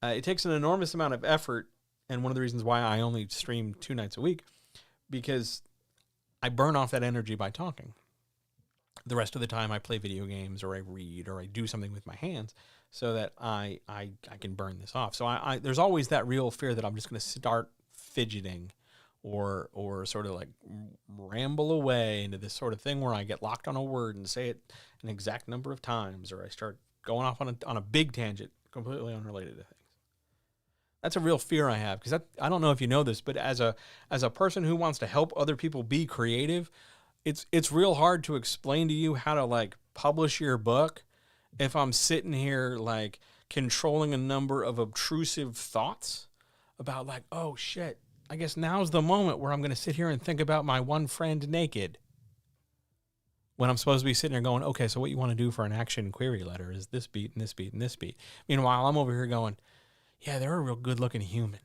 It takes an enormous amount of effort, and one of the reasons why I only stream 2 nights a week, because I burn off that energy by talking. The rest of the time I play video games or I read or I do something with my hands so that I can burn this off. So there's always that real fear that I'm just going to start fidgeting or sort of like ramble away into this sort of thing where I get locked on a word and say it an exact number of times, or I start going off on a big tangent completely unrelated to things. That's a real fear I have, because I don't know if you know this, but as a person who wants to help other people be creative, it's real hard to explain to you how to publish your book if I'm sitting here controlling a number of obtrusive thoughts about oh shit, I guess now's the moment where I'm going to sit here and think about my one friend naked. When I'm supposed to be sitting there going, okay, so what you want to do for an action query letter is this beat and this beat and this beat. Meanwhile, I'm over here going, yeah, they're a real good-looking human.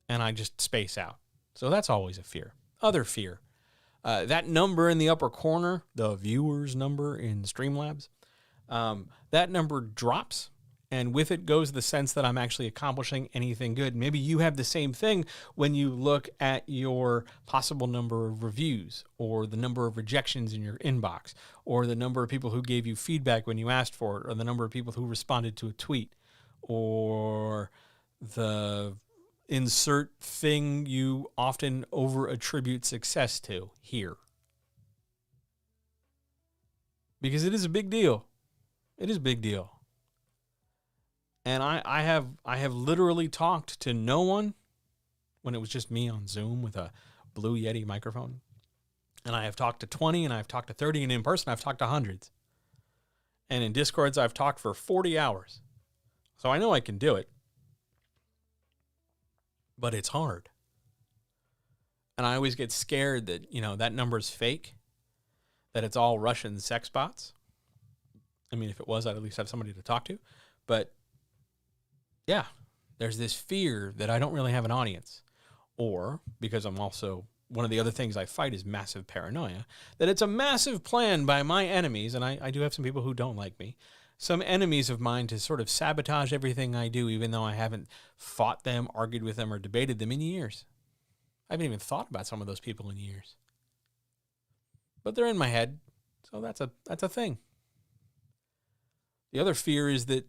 And I just space out. So that's always a fear. Other fear. That number in the upper corner, the viewers number in Streamlabs, that number drops, and with it goes the sense that I'm actually accomplishing anything good. Maybe you have the same thing when you look at your possible number of reviews, or the number of rejections in your inbox, or the number of people who gave you feedback when you asked for it, or the number of people who responded to a tweet, or the insert thing you often over-attribute success to here. Because it is a big deal. It is a big deal. And I have literally talked to no one when it was just me on Zoom with a Blue Yeti microphone. And I have talked to 20, and I've talked to 30, and in person I've talked to hundreds. And in Discords I've talked for 40 hours. So I know I can do it. But it's hard. And I always get scared that, that number's fake, that it's all Russian sex bots. I mean, if it was, I'd at least have somebody to talk to. But yeah, There's this fear that I don't really have an audience. Or, because I'm also, one of the other things I fight is massive paranoia, that it's a massive plan by my enemies, and I do have some people who don't like me, some enemies of mine to sort of sabotage everything I do, even though I haven't fought them, argued with them, or debated them in years. I haven't even thought about some of those people in years. But they're in my head, so that's a thing. The other fear is that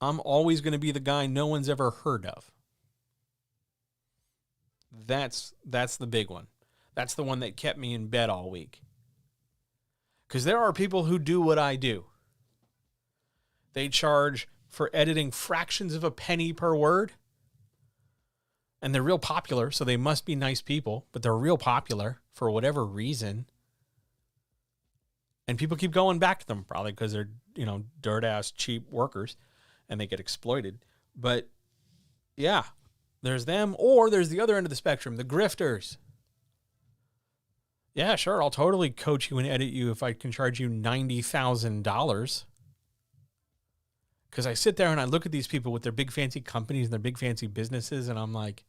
I'm always going to be the guy no one's ever heard of. That's the big one. That's the one that kept me in bed all week. Because there are people who do what I do. They charge for editing fractions of a penny per word. And they're real popular, so they must be nice people, but they're real popular for whatever reason. And people keep going back to them, probably because they're, dirt-ass cheap workers and they get exploited. But yeah, there's them, or there's the other end of the spectrum, the grifters. Yeah, sure, I'll totally coach you and edit you if I can charge you $90,000. Because I sit there and I look at these people with their big fancy companies and their big fancy businesses, and I'm like,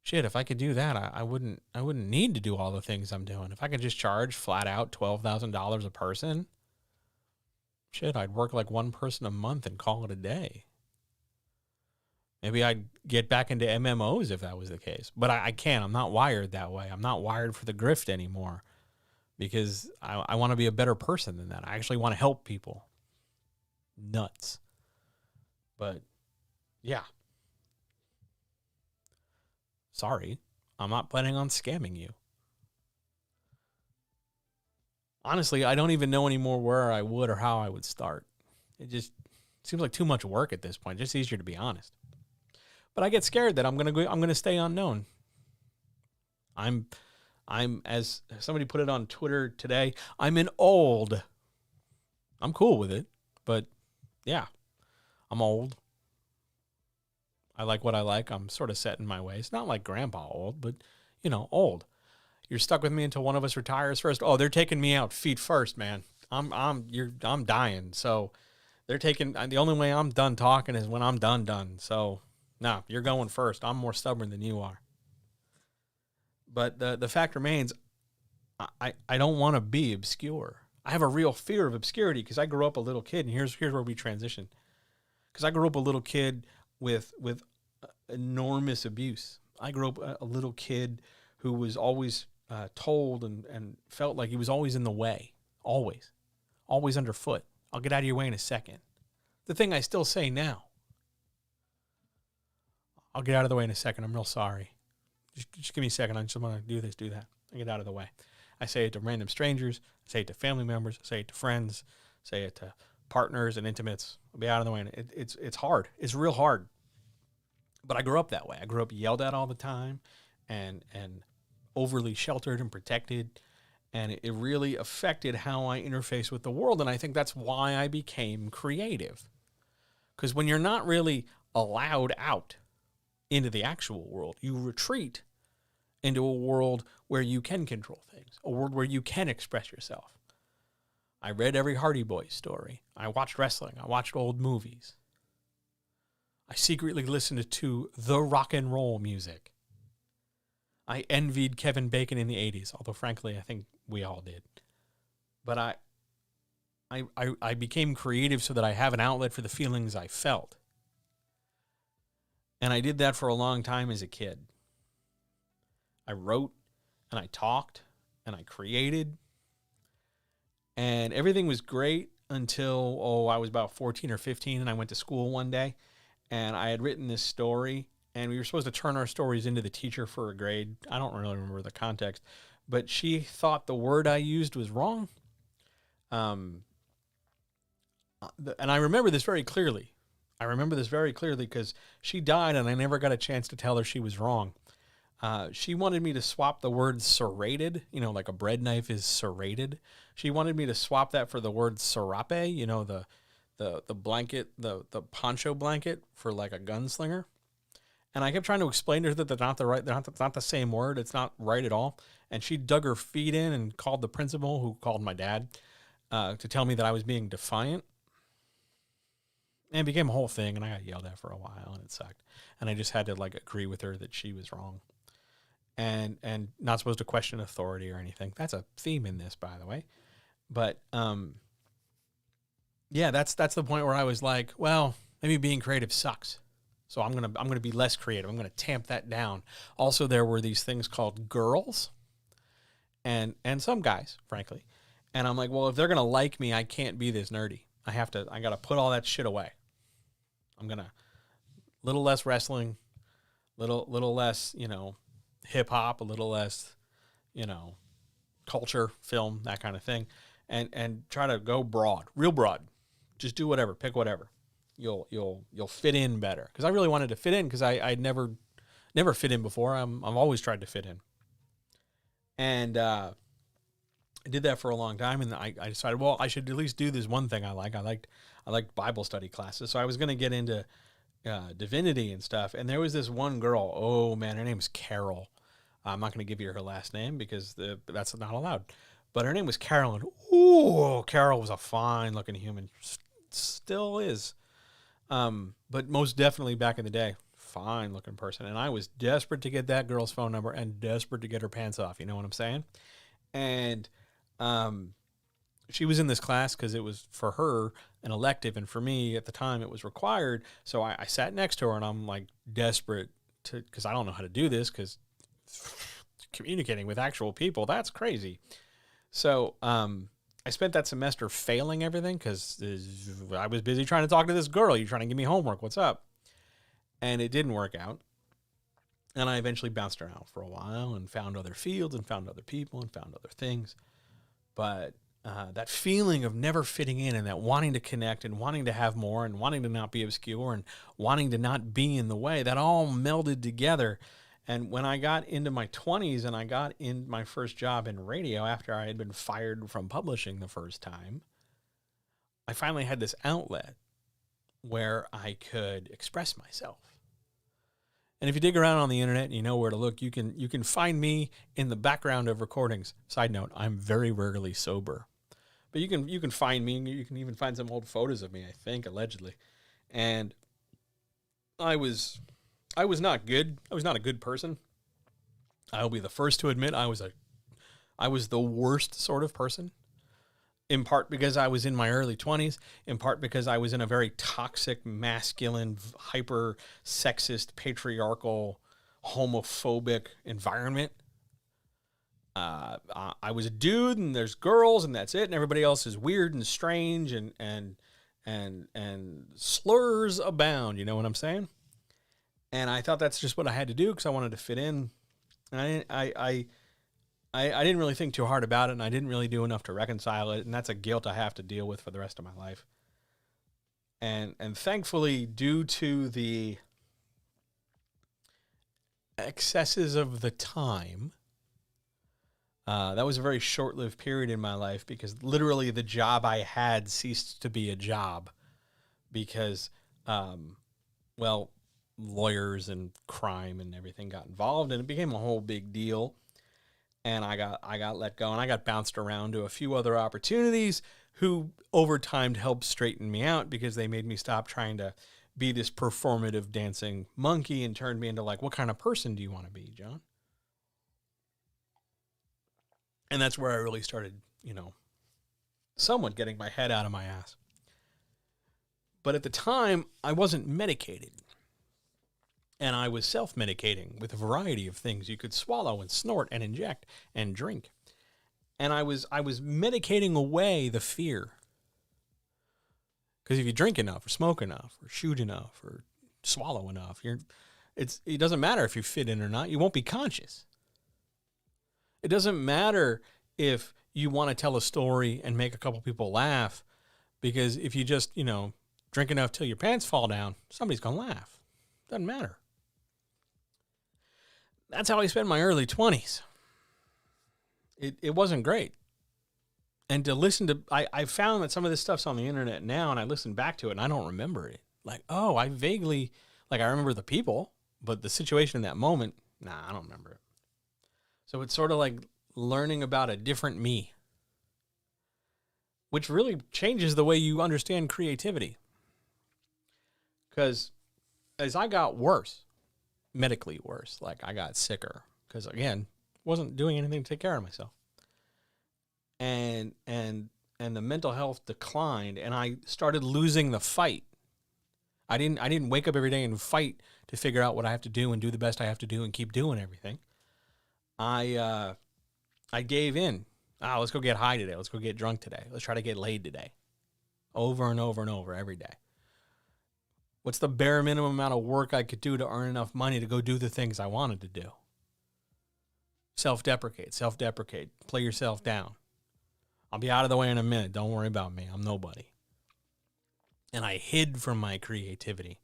shit, if I could do that, I wouldn't need to do all the things I'm doing. If I could just charge flat out $12,000 a person, shit, I'd work like one person a month and call it a day. Maybe I'd get back into MMOs if that was the case. But I can't. I'm not wired that way. I'm not wired for the grift anymore because I want to be a better person than that. I actually want to help people. Nuts. But yeah. Sorry, I'm not planning on scamming you. Honestly, I don't even know anymore where I would or how I would start. It just seems like too much work at this point. Just easier to be honest. But I get scared that I'm gonna stay unknown. I'm as somebody put it on Twitter today, I'm an old. I'm cool with it, but yeah, I'm old. I like what I like. I'm sort of set in my ways. Not like grandpa old, but, old. You're stuck with me until one of us retires first. Oh, they're taking me out feet first, man. I'm dying. So the only way I'm done talking is when I'm done. So, no, you're going first. I'm more stubborn than you are. But the fact remains, I don't want to be obscure. I have a real fear of obscurity because I grew up a little kid, and here's where we transition. Because I grew up a little kid with enormous abuse. I grew up a little kid who was always told and felt like he was always in the way. Always underfoot. I'll get out of your way in a second. The thing I still say now. I'll get out of the way in a second. I'm real sorry. Just give me a second. I just want to do this, do that. I get out of the way. I say it to random strangers. I say it to family members. I say it to friends. I say it to partners and intimates. I'll be out of the way. And it's hard. It's real hard. But I grew up that way. I grew up yelled at all the time and overly sheltered and protected. And it really affected how I interface with the world. And I think that's why I became creative. Because when you're not really allowed out into the actual world, you retreat into a world where you can control things, a world where you can express yourself. I read every Hardy Boys story. I watched wrestling. I watched old movies. I secretly listened to the rock and roll music. I envied Kevin Bacon in the 80s, although frankly, I think we all did. But I became creative so that I have an outlet for the feelings I felt. And I did that for a long time as a kid. I wrote and I talked and I created. And everything was great until, I was about 14 or 15 and I went to school one day. And I had written this story, and we were supposed to turn our stories into the teacher for a grade. I don't really remember the context, but she thought the word I used was wrong. And I remember this very clearly. Because she died, and I never got a chance to tell her she was wrong. She wanted me to swap the word serrated, like a bread knife is serrated. She wanted me to swap that for the word serape, the blanket, the poncho blanket for like a gunslinger. And I kept trying to explain to her that they're not the same word. It's not right at all. And she dug her feet in and called the principal, who called my dad, to tell me that I was being defiant. And it became a whole thing, and I got yelled at for a while, and it sucked. And I just had to like agree with her that she was wrong, and not supposed to question authority or anything. That's a theme in this, by the way. But yeah, that's the point where I was like, well, maybe being creative sucks. So I'm gonna be less creative. I'm gonna tamp that down. Also, there were these things called girls, and some guys, frankly. And I'm like, well, if they're gonna like me, I can't be this nerdy. I gotta put all that shit away. I'm gonna little less wrestling, little less, hip hop, a little less, culture, film, that kind of thing, and try to go broad, real broad. Just do whatever, pick whatever. You'll fit in better. Because I really wanted to fit in because I'd never fit in before. I've always tried to fit in, and I did that for a long time. And I decided, well, I should at least do this one thing I like. I liked Bible study classes, so I was going to get into divinity and stuff. And there was this one girl. Oh man, her name was Carol. I'm not going to give you her last name because that's not allowed. But her name was Carolyn. Ooh, Carol was a fine-looking human. Still is. But most definitely back in the day, fine-looking person. And I was desperate to get that girl's phone number and desperate to get her pants off. You know what I'm saying? And she was in this class because it was, for her, an elective. And for me, at the time, it was required. So I sat next to her, and I'm, like, desperate to, because I don't know how to do this, because communicating with actual people, that's crazy. So I spent that semester failing everything because I was busy trying to talk to this girl. You're trying to give me homework. What's up? And it didn't work out. And I eventually bounced around for a while and found other fields and found other people and found other things. But that feeling of never fitting in and that wanting to connect and wanting to have more and wanting to not be obscure and wanting to not be in the way, that all melded together. And when I got into my 20s and I got in my first job in radio after I had been fired from publishing the first time, I finally had this outlet where I could express myself. And if you dig around on the internet and you know where to look, you can find me in the background of recordings. Side note, I'm very rarely sober. But you can find me, and you can even find some old photos of me, I think, allegedly. And I was not good. I was not a good person. I'll be the first to admit I was the worst sort of person. In part because I was in my early 20s, in part because I was in a very toxic, masculine, hyper sexist, patriarchal, homophobic environment. I was a dude, and there's girls, and that's it, and everybody else is weird and strange, and slurs abound. You know what I'm saying? And I thought that's just what I had to do because I wanted to fit in. And I didn't really think too hard about it, and I didn't really do enough to reconcile it, and that's a guilt I have to deal with for the rest of my life. And thankfully, due to the excesses of the time, that was a very short-lived period in my life because literally the job I had ceased to be a job because, lawyers and crime and everything got involved, and it became a whole big deal. And I got let go, and I got bounced around to a few other opportunities who over time helped straighten me out because they made me stop trying to be this performative dancing monkey and turned me into, like, what kind of person do you want to be, John? And that's where I really started, somewhat getting my head out of my ass. But at the time, I wasn't medicated. And I was self-medicating with a variety of things you could swallow and snort and inject and drink. And I was medicating away the fear. Because if you drink enough or smoke enough or shoot enough or swallow enough, it doesn't matter if you fit in or not. You won't be conscious. It doesn't matter if you want to tell a story and make a couple people laugh, because if you just, drink enough till your pants fall down, somebody's going to laugh. Doesn't matter. That's how I spent my early 20s. It wasn't great. And to listen to, I found that some of this stuff's on the internet now, and I listen back to it, and I don't remember it. Like, I vaguely, I remember the people, but the situation in that moment, I don't remember it. So it's sort of like learning about a different me, which really changes the way you understand creativity. Because as I got worse, medically worse, like I got sicker, because again, wasn't doing anything to take care of myself. And the mental health declined, and I started losing the fight. I didn't wake up every day and fight to figure out what I have to do and do the best I have to do and keep doing everything. I gave in. Let's go get high today. Let's go get drunk today. Let's try to get laid today. Over and over and over every day. What's the bare minimum amount of work I could do to earn enough money to go do the things I wanted to do? Self-deprecate, play yourself down. I'll be out of the way in a minute. Don't worry about me. I'm nobody. And I hid from my creativity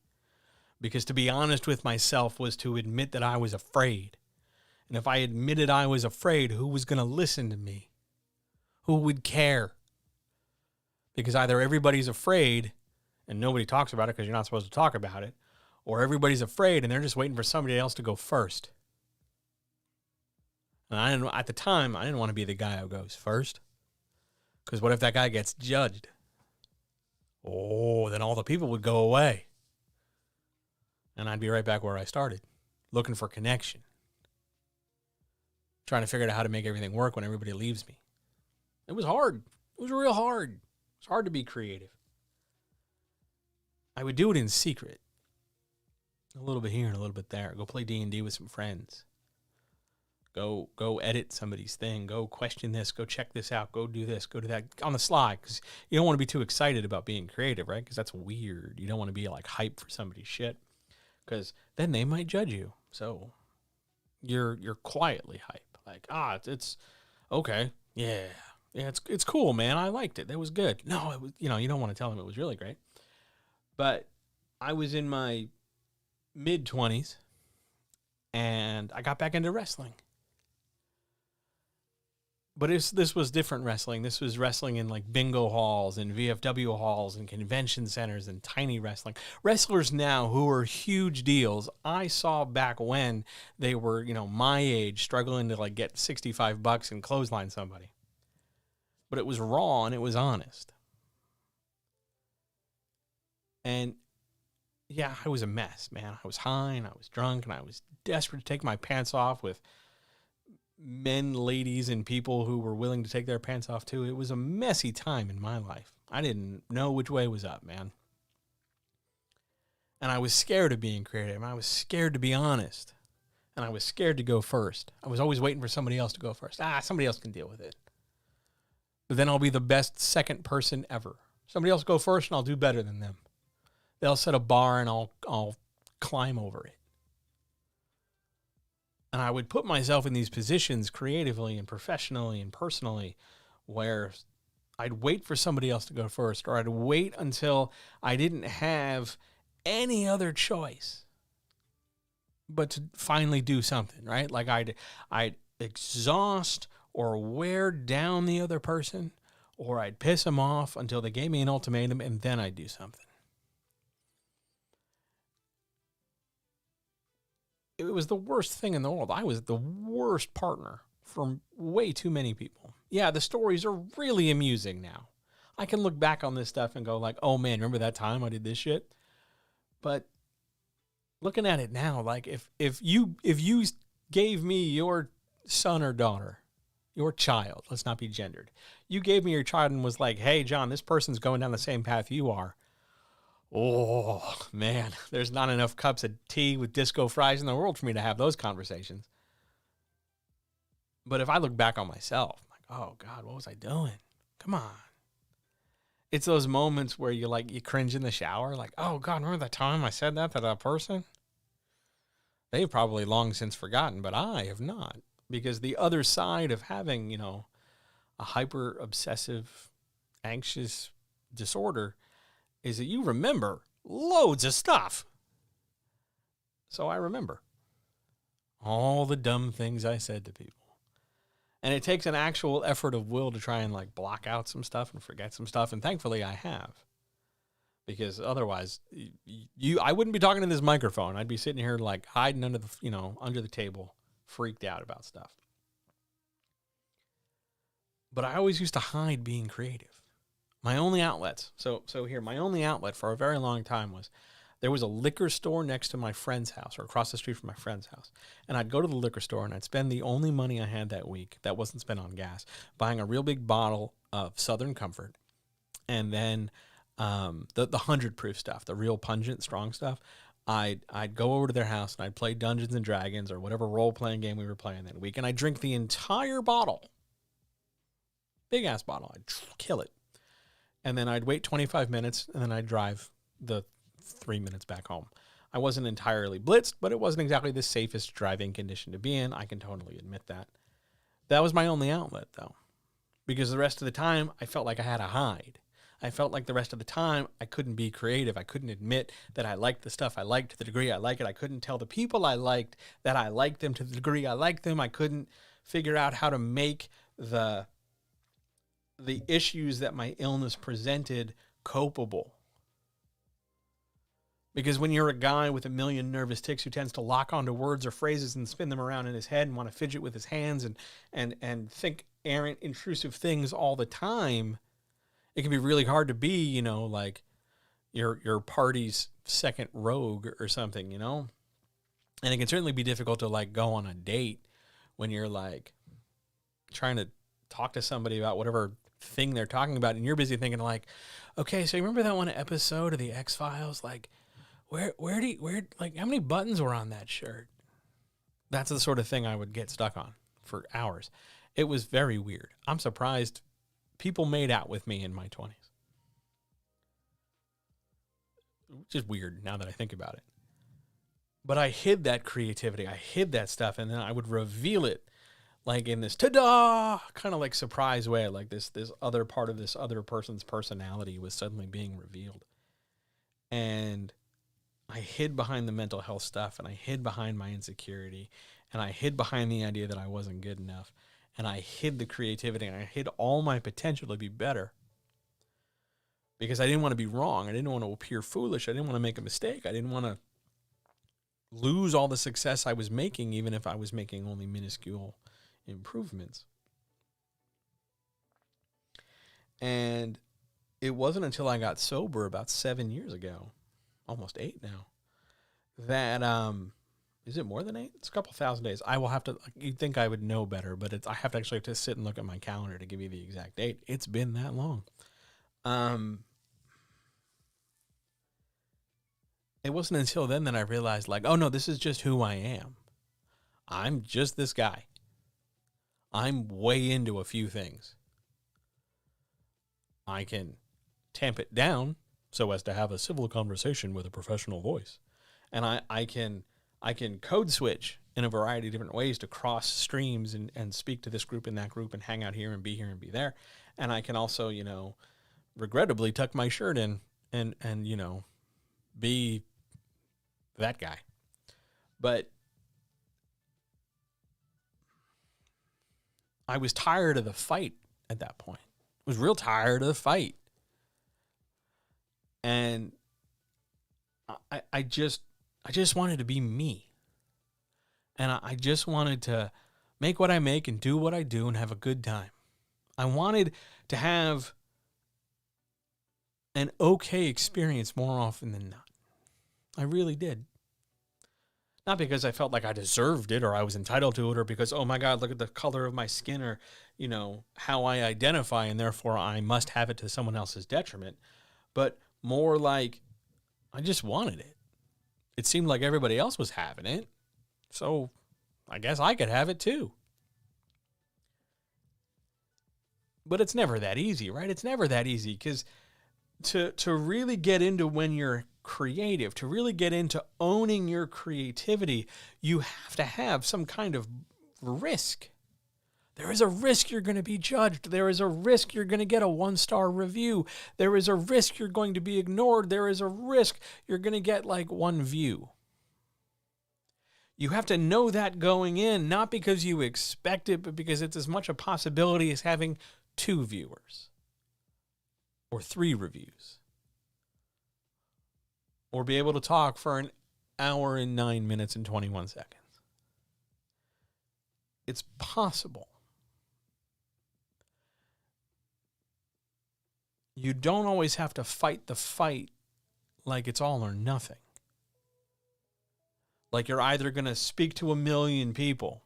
because to be honest with myself was to admit that I was afraid. And if I admitted I was afraid, who was going to listen to me? Who would care? Because either everybody's afraid and nobody talks about it because you're not supposed to talk about it, or everybody's afraid and they're just waiting for somebody else to go first. And at the time, I didn't want to be the guy who goes first. Because what if that guy gets judged? Oh, then all the people would go away. And I'd be right back where I started, looking for connection. Trying to figure out how to make everything work when everybody leaves me. It was hard. It was real hard. It's hard to be creative. I would do it in secret. A little bit here and a little bit there. Go play D&D with some friends. Go edit somebody's thing. Go question this. Go check this out. Go do this. Go do that on the sly. Because you don't want to be too excited about being creative, right? Because that's weird. You don't want to be like hype for somebody's shit. Because then they might judge you. So you're quietly hype. Like, it's okay. Yeah, it's cool, man. I liked it. That was good. No, it was, you don't want to tell them it was really great. But I was in my mid-20s, and I got back into wrestling. But this was different wrestling. This was wrestling in like bingo halls and VFW halls and convention centers and tiny wrestling. Wrestlers now who are huge deals, I saw back when they were, my age, struggling to like get $65 and clothesline somebody. But it was raw and it was honest. And yeah, I was a mess, man. I was high and I was drunk and I was desperate to take my pants off with men, ladies, and people who were willing to take their pants off too. It was a messy time in my life. I didn't know which way was up, man. And I was scared of being creative. And I was scared to be honest. And I was scared to go first. I was always waiting for somebody else to go first. Somebody else can deal with it. But then I'll be the best second person ever. Somebody else go first and I'll do better than them. They'll set a bar and I'll climb over it. And I would put myself in these positions creatively and professionally and personally where I'd wait for somebody else to go first, or I'd wait until I didn't have any other choice but to finally do something, right? Like I'd exhaust or wear down the other person, or I'd piss them off until they gave me an ultimatum, and then I'd do something. It was the worst thing in the world. I was the worst partner for way too many people. Yeah, the stories are really amusing now. I can look back on this stuff and go like, oh man, remember that time I did this shit? But looking at it now, like if you gave me your son or daughter, your child, let's not be gendered. You gave me your child and was like, hey, John, this person's going down the same path you are. Oh, man, there's not enough cups of tea with disco fries in the world for me to have those conversations. But if I look back on myself, like, oh, God, what was I doing? Come on. It's those moments where you cringe in the shower, like, oh, God, remember that time I said that to that person? They've probably long since forgotten, but I have not. Because the other side of having, a hyper obsessive, anxious disorder is that you remember loads of stuff. So I remember all the dumb things I said to people. And it takes an actual effort of will to try and block out some stuff and forget some stuff. And thankfully I have. Because otherwise, I wouldn't be talking to this microphone. I'd be sitting here hiding under the table, freaked out about stuff. But I always used to hide being creative. My only outlets. So here, my only outlet for a very long time was There was a liquor store next to my friend's house, or across the street from my friend's house. And I'd go to the liquor store and I'd spend the only money I had that week that wasn't spent on gas, buying a real big bottle of Southern Comfort. And then the 100 proof stuff, the real pungent, strong stuff. I'd go over to their house and I'd play Dungeons and Dragons or whatever role-playing game we were playing that week. And I'd drink the entire bottle. Big ass bottle. I'd kill it. And then I'd wait 25 minutes and then I'd drive the 3 minutes back home. I wasn't entirely blitzed, but it wasn't exactly the safest driving condition to be in. I can totally admit that. That was my only outlet, though, because the rest of the time I felt like I had to hide. I felt like the rest of the time I couldn't be creative. I couldn't admit that I liked the stuff I liked to the degree I like it. I couldn't tell the people I liked that I liked them to the degree I liked them. I couldn't figure out how to make the issues that my illness presented copeable. Because when you're a guy with a million nervous tics who tends to lock onto words or phrases and spin them around in his head and want to fidget with his hands and think errant, intrusive things all the time, it can be really hard to be, you know, like your party's second rogue or something, you know? And it can certainly be difficult to like go on a date when you're like trying to talk to somebody about whatever thing they're talking about and you're busy thinking like, okay, so you remember that one episode of the X-Files? Like, where like how many buttons were on that shirt? That's the sort of thing I would get stuck on for hours. It was very weird. I'm surprised people made out with me in my 20s. Which is weird now that I think about it. But I hid that creativity. I hid that stuff, and then I would reveal it like in this ta-da kind of like surprise way, like this other part of this other person's personality was suddenly being revealed. And I hid behind the mental health stuff, and I hid behind my insecurity, and I hid behind the idea that I wasn't good enough, and I hid the creativity, and I hid all my potential to be better because I didn't want to be wrong. I didn't want to appear foolish. I didn't want to make a mistake. I didn't want to lose all the success I was making, even if I was making only minuscule improvements. And it wasn't until I got sober about 7 years ago, almost 8 now, that, is it more than 8? It's a couple thousand days. I will have to, you'd think I would know better, but I have to actually sit and look at my calendar to give you the exact date. It's been that long. It wasn't until then that I realized like, oh no, this is just who I am. I'm just this guy. I'm way into a few things. I can tamp it down so as to have a civil conversation with a professional voice. And I can code switch in a variety of different ways to cross streams and speak to this group and that group and hang out here and be there. And I can also, you know, regrettably tuck my shirt in and you know, be that guy. But I was tired of the fight at that point. I was real tired of the fight. And I just wanted to be me. And I just wanted to make what I make and do what I do and have a good time. I wanted to have an okay experience more often than not. I really did. Not because I felt like I deserved it or I was entitled to it or because, oh my God, look at the color of my skin or, you know, how I identify and therefore I must have it to someone else's detriment. But more like I just wanted it. It seemed like everybody else was having it. So I guess I could have it too. But it's never that easy, right? It's never that easy because to really get into when you're creative, to really get into owning your creativity, you have to have some kind of risk. There is a risk you're going to be judged. There is a risk you're going to get a 1-star review. There is a risk you're going to be ignored. There is a risk you're going to get like 1 view. You have to know that going in, not because you expect it, but because it's as much a possibility as having 2 viewers or 3 reviews. Or be able to talk for an hour and 9 minutes and 21 seconds. It's possible. You don't always have to fight the fight like it's all or nothing. Like you're either going to speak to 1 million people,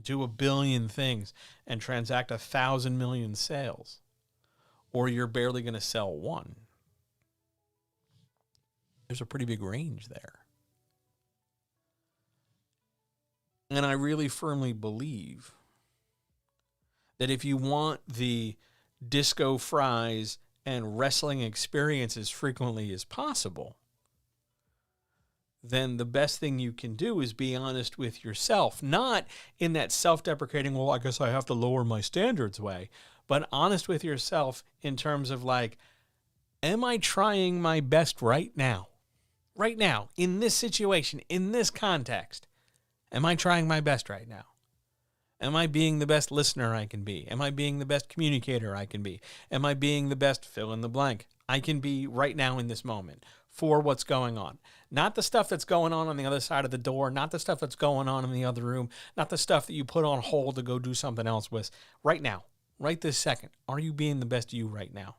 do 1 billion things, and transact 1,000 million sales, or you're barely going to sell one. There's a pretty big range there. And I really firmly believe that if you want the disco fries and wrestling experience as frequently as possible, then the best thing you can do is be honest with yourself. Not in that self-deprecating, well, I guess I have to lower my standards way, but honest with yourself in terms of like, am I trying my best right now? Right now, in this situation, in this context, am I trying my best right now? Am I being the best listener I can be? Am I being the best communicator I can be? Am I being the best fill in the blank I can be right now in this moment for what's going on? Not the stuff that's going on the other side of the door, not the stuff that's going on in the other room, not the stuff that you put on hold to go do something else with. Right now, right this second, are you being the best you right now?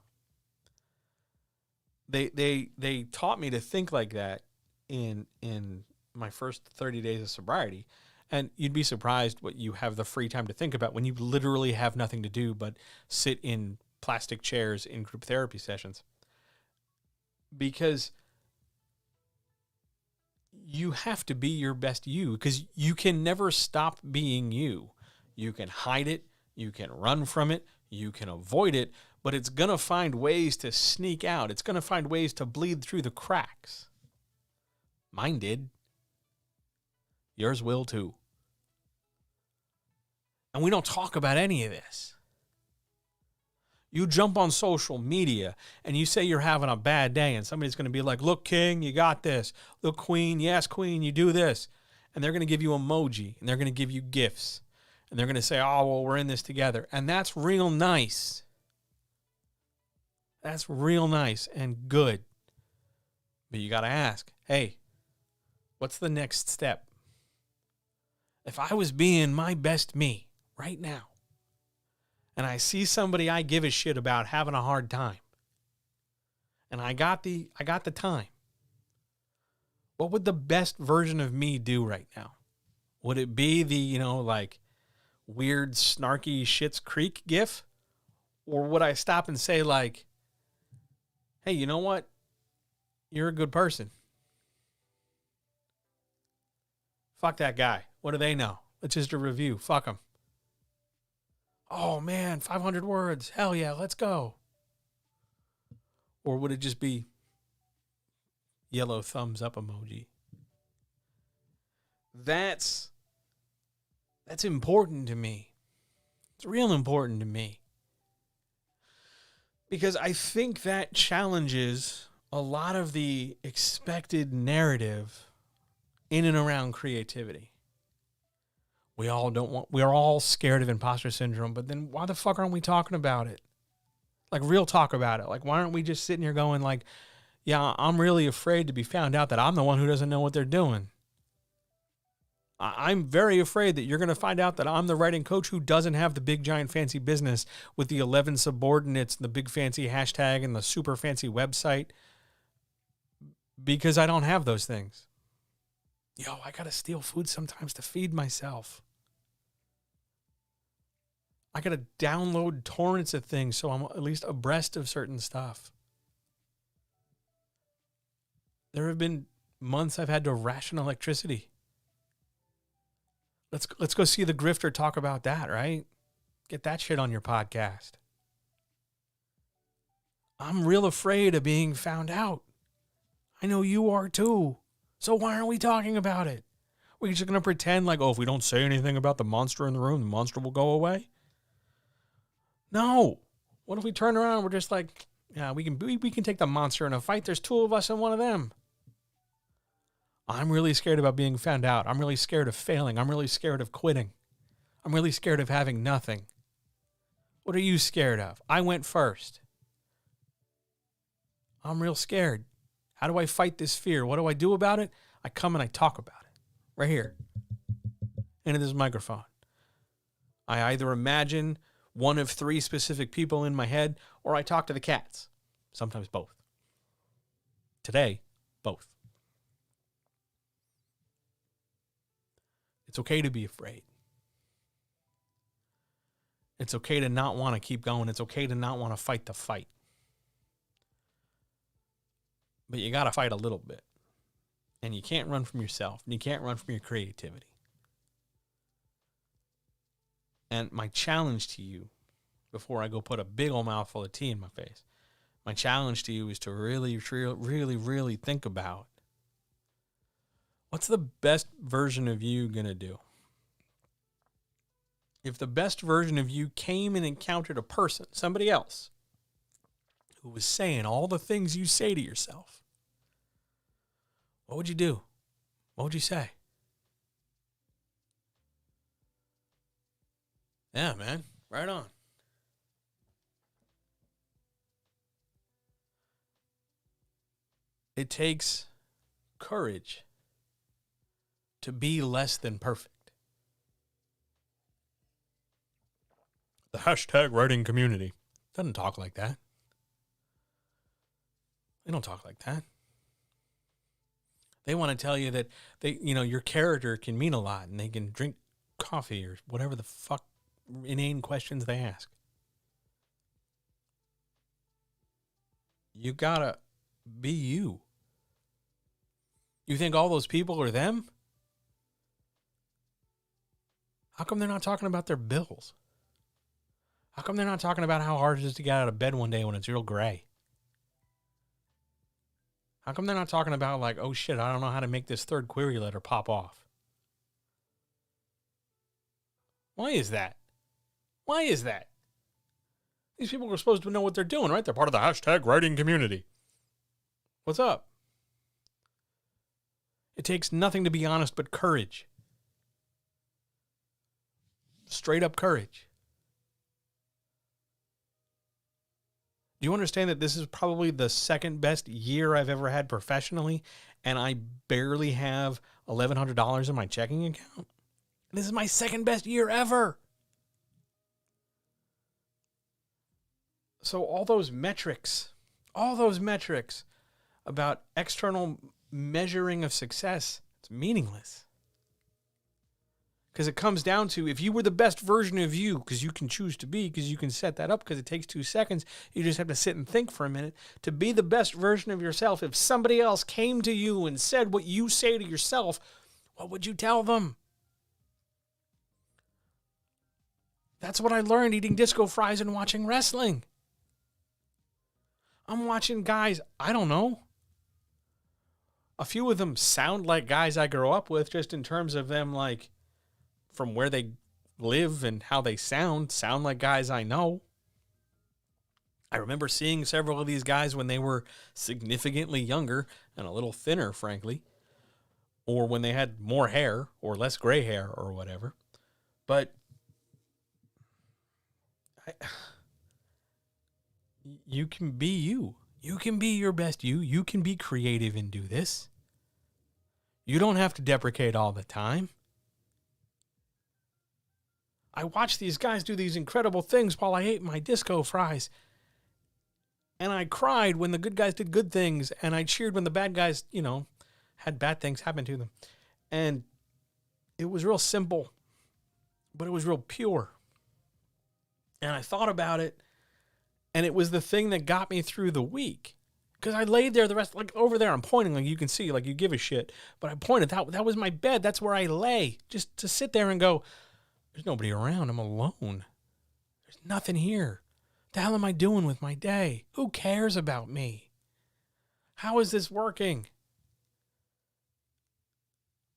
They taught me to think like that in my first 30 days of sobriety. And you'd be surprised what you have the free time to think about when you literally have nothing to do but sit in plastic chairs in group therapy sessions. Because you have to be your best you, because you can never stop being you. You can hide it, you can run from it, you can avoid it, but it's going to find ways to sneak out. It's going to find ways to bleed through the cracks. Mine did. Yours will too. And we don't talk about any of this. You jump on social media and you say you're having a bad day and somebody's going to be like, look, King, you got this. Look, Queen, yes, Queen, you do this. And they're going to give you emoji and they're going to give you gifts. And they're going to say, oh, well, we're in this together. And that's real nice. That's real nice and good. But you got to ask, hey, what's the next step? If I was being my best me right now, and I see somebody I give a shit about having a hard time, and I got the time, what would the best version of me do right now? Would it be the, like weird, snarky Schitt's Creek gif? Or would I stop and say like, hey, you know what? You're a good person. Fuck that guy. What do they know? It's just a review. Fuck them. Oh, man, 500 words. Hell yeah, let's go. Or would it just be yellow thumbs up emoji? That's important to me. It's real important to me. Because I think that challenges a lot of the expected narrative in and around creativity. We're all scared of imposter syndrome, but then why the fuck aren't we talking about it? Like real talk about it. Like, why aren't we just sitting here going like, yeah, I'm really afraid to be found out that I'm the one who doesn't know what they're doing. I'm very afraid that you're going to find out that I'm the writing coach who doesn't have the big giant fancy business with the 11 subordinates, and the big fancy hashtag and the super fancy website, because I don't have those things. Yo, I got to steal food sometimes to feed myself. I got to download torrents of things so I'm at least abreast of certain stuff. There have been months I've had to ration electricity. Let's go see the grifter talk about that, right? Get that shit on your podcast. I'm real afraid of being found out. I know you are too. So why aren't we talking about it? We're just going to pretend like, oh, if we don't say anything about the monster in the room, the monster will go away? No. What if we turn around and we're just like, yeah, we can take the monster in a fight. There's two of us and one of them. I'm really scared about being found out. I'm really scared of failing. I'm really scared of quitting. I'm really scared of having nothing. What are you scared of? I went first. I'm real scared. How do I fight this fear? What do I do about it? I come and I talk about it. Right here. Into this microphone. I either imagine one of 3 specific people in my head, or I talk to the cats. Sometimes both. Today, both. It's okay to be afraid. It's okay to not want to keep going. It's okay to not want to fight the fight. But you got to fight a little bit. And you can't run from yourself. And you can't run from your creativity. And my challenge to you, before I go put a big old mouthful of tea in my face, my challenge to you is to really, really, really think about, what's the best version of you going to do? If the best version of you came and encountered a person, somebody else, who was saying all the things you say to yourself, what would you do? What would you say? Yeah, man. Right on. It takes courage to be less than perfect. The hashtag writing community doesn't talk like that. They don't talk like that. They want to tell you that your character can mean a lot and they can drink coffee or whatever the fuck inane questions they ask. You gotta be you. You think all those people are them? How come they're not talking about their bills? How come they're not talking about how hard it is to get out of bed one day when it's real gray? How come they're not talking about like, oh shit, I don't know how to make this third query letter pop off? Why is that? Why is that? These people are supposed to know what they're doing, right? They're part of the hashtag writing community. What's up? It takes nothing to be honest but courage. Straight up courage. Do you understand that this is probably the second best year I've ever had professionally, and I barely have $1,100 in my checking account? This is my second best year ever. So all those metrics about external measuring of success, it's meaningless. Because it comes down to, if you were the best version of you, because you can choose to be, because you can set that up, because it takes 2 seconds, you just have to sit and think for a minute, to be the best version of yourself, if somebody else came to you and said what you say to yourself, what would you tell them? That's what I learned eating disco fries and watching wrestling. I'm watching guys, I don't know. A few of them sound like guys I grew up with, just in terms of them, like, from where they live and how they sound like guys I know. I remember seeing several of these guys when they were significantly younger and a little thinner, frankly, or when they had more hair or less gray hair or whatever. But you can be you. You can be your best you. You can be creative and do this. You don't have to deprecate all the time. I watched these guys do these incredible things while I ate my disco fries. And I cried when the good guys did good things. And I cheered when the bad guys, had bad things happen to them. And it was real simple, but it was real pure. And I thought about it. And it was the thing that got me through the week. Because I laid there the rest, like over there, I'm pointing, like you can see, like you give a shit. But I pointed, that was my bed. That's where I lay. Just to sit there and go, there's nobody around. I'm alone. There's nothing here. The hell am I doing with my day? Who cares about me? How is this working?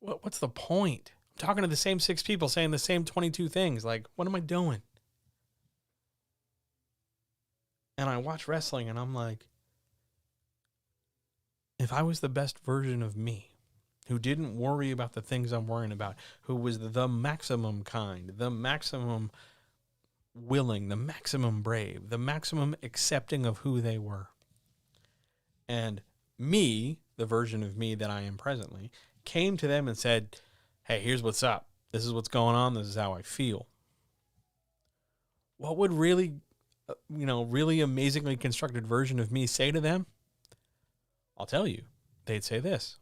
What's the point? I'm talking to the same 6 people saying the same 22 things. Like, what am I doing? And I watch wrestling and I'm like, if I was the best version of me, who didn't worry about the things I'm worrying about, who was the maximum kind, the maximum willing, the maximum brave, the maximum accepting of who they were. And me, the version of me that I am presently, came to them and said, hey, here's what's up. This is what's going on. This is how I feel. What would really amazingly constructed version of me say to them? I'll tell you. They'd say this.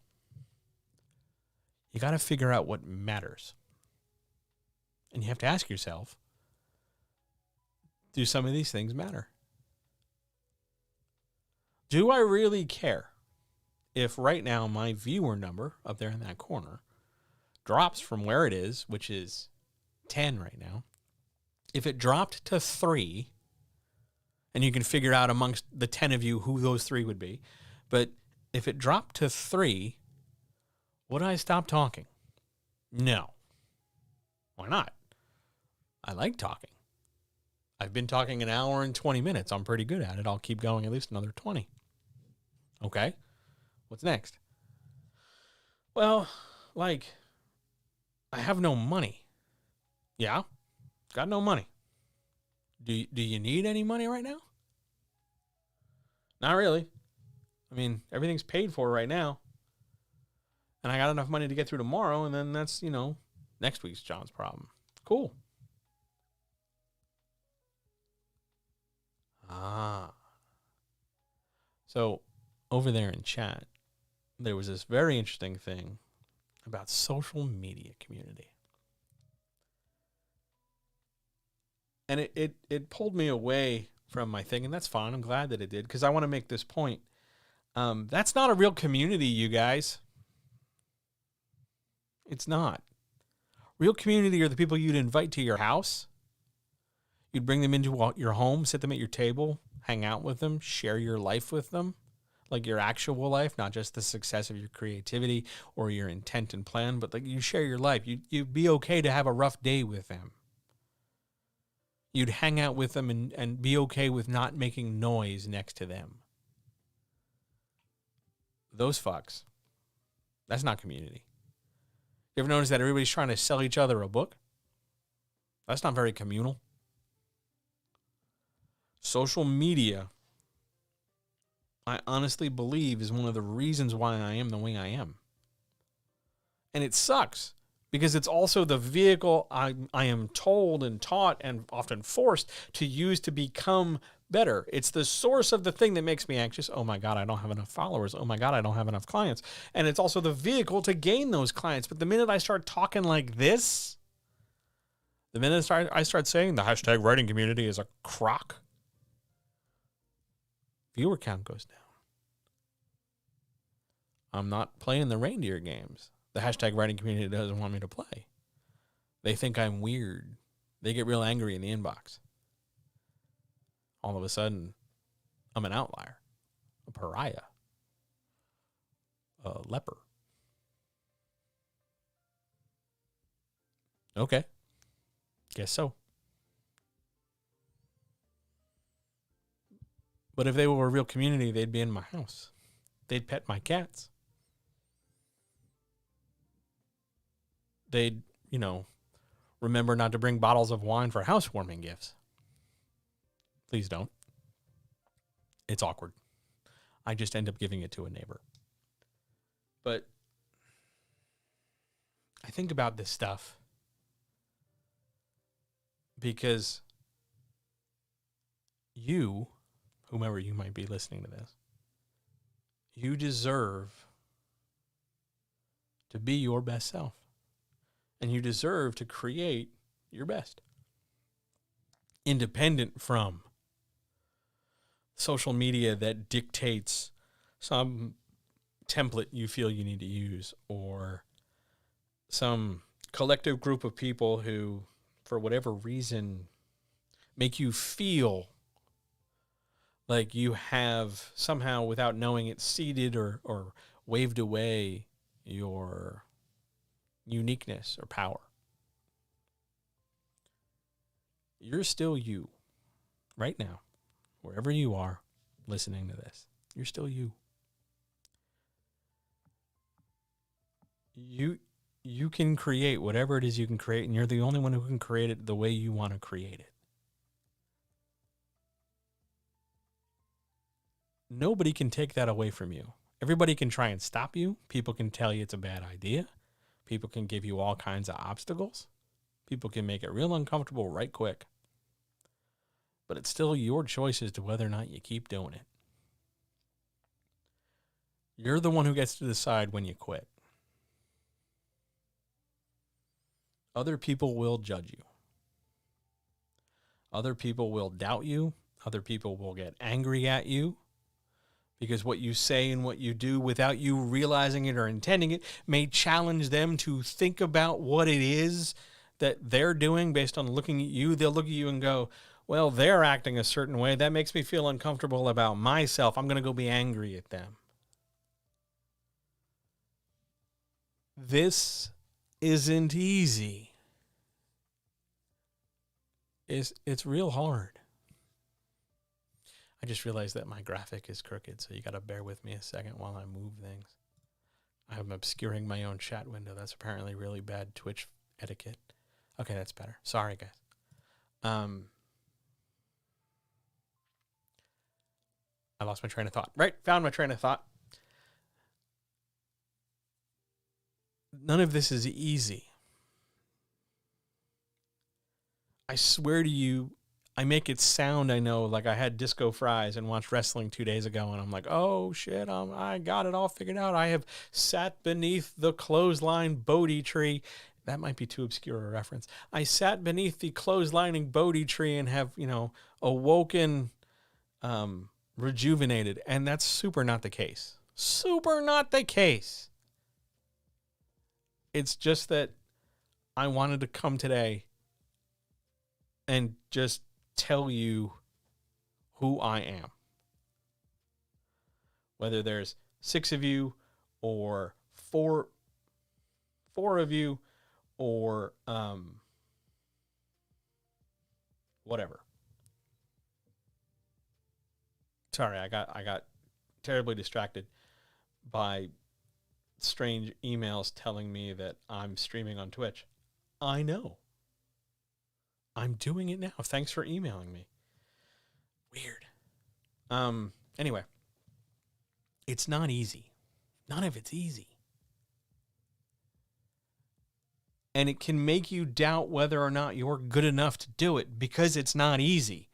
You got to figure out what matters. And you have to ask yourself, do some of these things matter? Do I really care if right now my viewer number up there in that corner drops from where it is, which is 10 right now? If it dropped to 3, and you can figure out amongst the 10 of you who those 3 would be, but if it dropped to 3, would I stop talking? No. Why not? I like talking. I've been talking an hour and 20 minutes. I'm pretty good at it. I'll keep going at least another 20. Okay. What's next? Well, like, I have no money. Yeah. Got no money. Do you need any money right now? Not really. I mean, everything's paid for right now. And I got enough money to get through tomorrow, and then that's, next week's John's problem. Cool. So, over there in chat, there was this very interesting thing about social media community. And it pulled me away from my thing, and that's fine. I'm glad that it did, because I want to make this point. That's not a real community, you guys. It's not. Real community are the people you'd invite to your house. You'd bring them into your home, sit them at your table, hang out with them, share your life with them, like your actual life, not just the success of your creativity or your intent and plan, but like you share your life. You'd be okay to have a rough day with them. You'd hang out with them and be okay with not making noise next to them. Those fucks. That's not community. You ever notice that everybody's trying to sell each other a book? That's not very communal. Social media, I honestly believe, is one of the reasons why I am the way I am. And it sucks because it's also the vehicle I am told and taught and often forced to use to become better. It's the source of the thing that makes me anxious. Oh my God, I don't have enough followers. Oh my God, I don't have enough clients. And it's also the vehicle to gain those clients. But the minute I start talking like this, the minute I start saying the hashtag writing community is a crock, viewer count goes down. I'm not playing the reindeer games. The hashtag writing community doesn't want me to play. They think I'm weird. They get real angry in the inbox. All of a sudden, I'm an outlier, a pariah, a leper. Okay. Guess so. But if they were a real community, they'd be in my house. They'd pet my cats. They'd, remember not to bring bottles of wine for housewarming gifts. Please don't. It's awkward. I just end up giving it to a neighbor. But I think about this stuff because you, whomever you might be listening to this, you deserve to be your best self. And you deserve to create your best. Independent from social media that dictates some template you feel you need to use, or some collective group of people who, for whatever reason, make you feel like you have somehow, without knowing it, ceded or waved away your uniqueness or power. You're still you right now, wherever you are listening to this. You're still you. You can create whatever it is you can create, and you're the only one who can create it the way you want to create it. Nobody can take that away from you. Everybody can try and stop you. People can tell you it's a bad idea. People can give you all kinds of obstacles. People can make it real uncomfortable right quick. But it's still your choice as to whether or not you keep doing it. You're the one who gets to decide when you quit. Other people will judge you. Other people will doubt you. Other people will get angry at you because what you say and what you do without you realizing it or intending it may challenge them to think about what it is that they're doing based on looking at you. They'll look at you and go, well, they're acting a certain way. That makes me feel uncomfortable about myself. I'm going to go be angry at them. This isn't easy. It's real hard. I just realized that my graphic is crooked, so you got to bear with me a second while I move things. I'm obscuring my own chat window. That's apparently really bad Twitch etiquette. Okay, that's better. Sorry, guys. I lost my train of thought. Right, found my train of thought. None of this is easy. I swear to you, I make it sound, I know, like I had disco fries and watched wrestling 2 days ago, and I'm like, oh, shit, I got it all figured out. I have sat beneath the clothesline Bodhi tree. That might be too obscure a reference. I sat beneath the clotheslining Bodhi tree and have, awoken, rejuvenated, and that's super not the case. Super not the case. It's just that I wanted to come today and just tell you who I am. Whether there's 6 of you or four of you or whatever. Sorry, I got terribly distracted by strange emails telling me that I'm streaming on Twitch. I know. I'm doing it now. Thanks for emailing me. Weird. Anyway, it's not easy. None of it's easy. And it can make you doubt whether or not you're good enough to do it because it's not easy.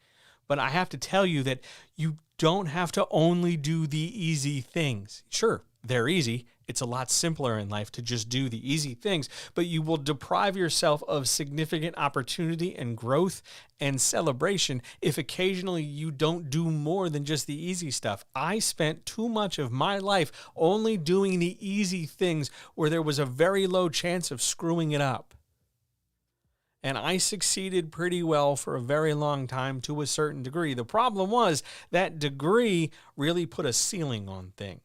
But I have to tell you that you don't have to only do the easy things. Sure, they're easy. It's a lot simpler in life to just do the easy things, but you will deprive yourself of significant opportunity and growth and celebration if occasionally you don't do more than just the easy stuff. I spent too much of my life only doing the easy things where there was a very low chance of screwing it up. And I succeeded pretty well for a very long time to a certain degree. The problem was that degree really put a ceiling on things.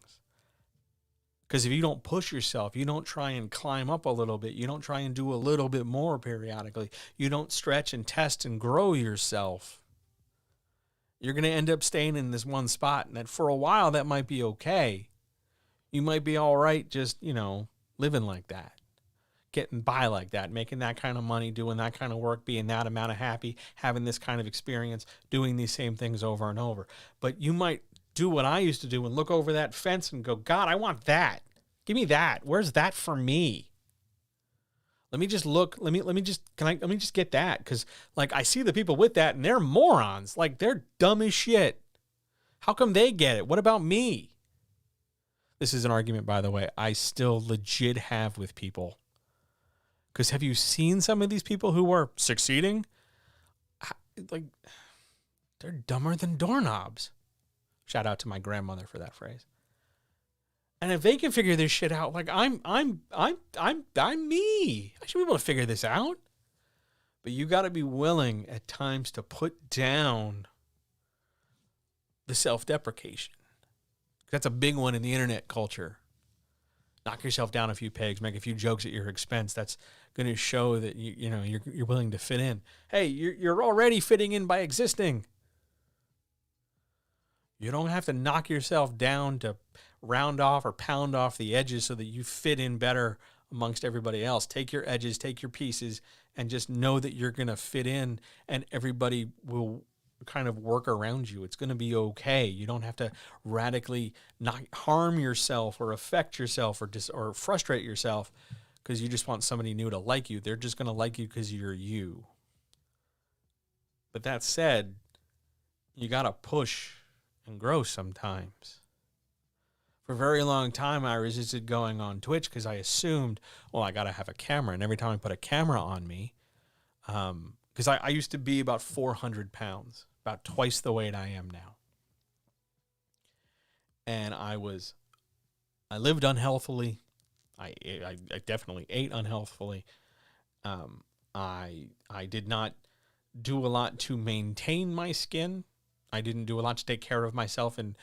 Because if you don't push yourself, you don't try and climb up a little bit, you don't try and do a little bit more periodically, you don't stretch and test and grow yourself, you're going to end up staying in this one spot. And that for a while, that might be okay. You might be all right just, living like that, getting by like that, making that kind of money, doing that kind of work, being that amount of happy, having this kind of experience, doing these same things over and over. But you might do what I used to do and look over that fence and go, God, I want that. Give me that. Where's that for me? Let me just look. Let me just get that. Cause I see the people with that and they're morons. They're dumb as shit. How come they get it? What about me? This is an argument, by the way, I still legit have with people. Cause have you seen some of these people who are succeeding? They're dumber than doorknobs. Shout out to my grandmother for that phrase. And if they can figure this shit out, I'm me. I should be able to figure this out. But you got to be willing at times to put down the self-deprecation. That's a big one in the internet culture. Knock yourself down a few pegs, make a few jokes at your expense. That's going to show that you're willing to fit in. Hey, you're already fitting in by existing. You don't have to knock yourself down to round off or pound off the edges so that you fit in better amongst everybody else. Take your edges, take your pieces, and just know that you're going to fit in and everybody will kind of work around you. It's going to be okay. You don't have to radically not harm yourself or affect yourself or frustrate yourself because you just want somebody new to like you. They're just going to like you because you're you. But that said, you got to push and grow sometimes. For a very long time, I resisted going on Twitch because I assumed, well, I got to have a camera. And every time I put a camera on me, because I used to be about 400 pounds, about twice the weight I am now. And I lived unhealthily. I definitely ate unhealthfully. I did not do a lot to maintain my skin. I didn't do a lot to take care of myself in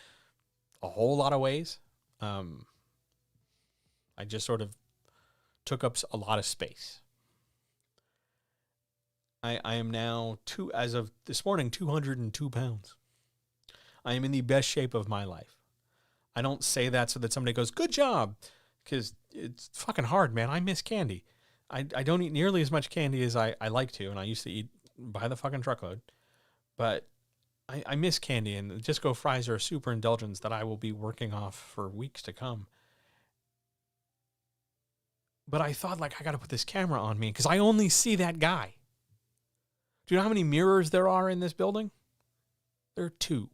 a whole lot of ways. I just sort of took up a lot of space. I am now, as of this morning, 202 pounds. I am in the best shape of my life. I don't say that so that somebody goes, good job, because it's fucking hard, man. I miss candy. I don't eat nearly as much candy as I like to, and I used to eat by the fucking truckload. But I miss candy, and Disco fries are a super indulgence that I will be working off for weeks to come. But I thought, like, I got to put this camera on me because I only see that guy. Do you know how many mirrors there are in this building? There are 2.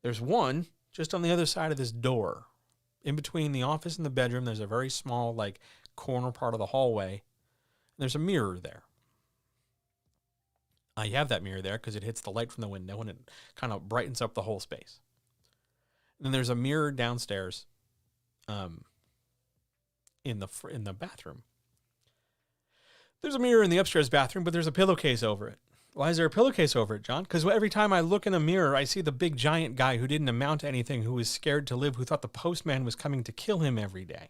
There's one just on the other side of this door. In between the office and the bedroom, there's a very small, like, corner part of the hallway. And there's a mirror there. I have that mirror there because it hits the light from the window and it kind of brightens up the whole space. And then there's a mirror downstairs in the bathroom. There's a mirror in the upstairs bathroom, but there's a pillowcase over it. Why is there a pillowcase over it, John? Because every time I look in a mirror, I see the big giant guy who didn't amount to anything, who was scared to live, who thought the postman was coming to kill him every day.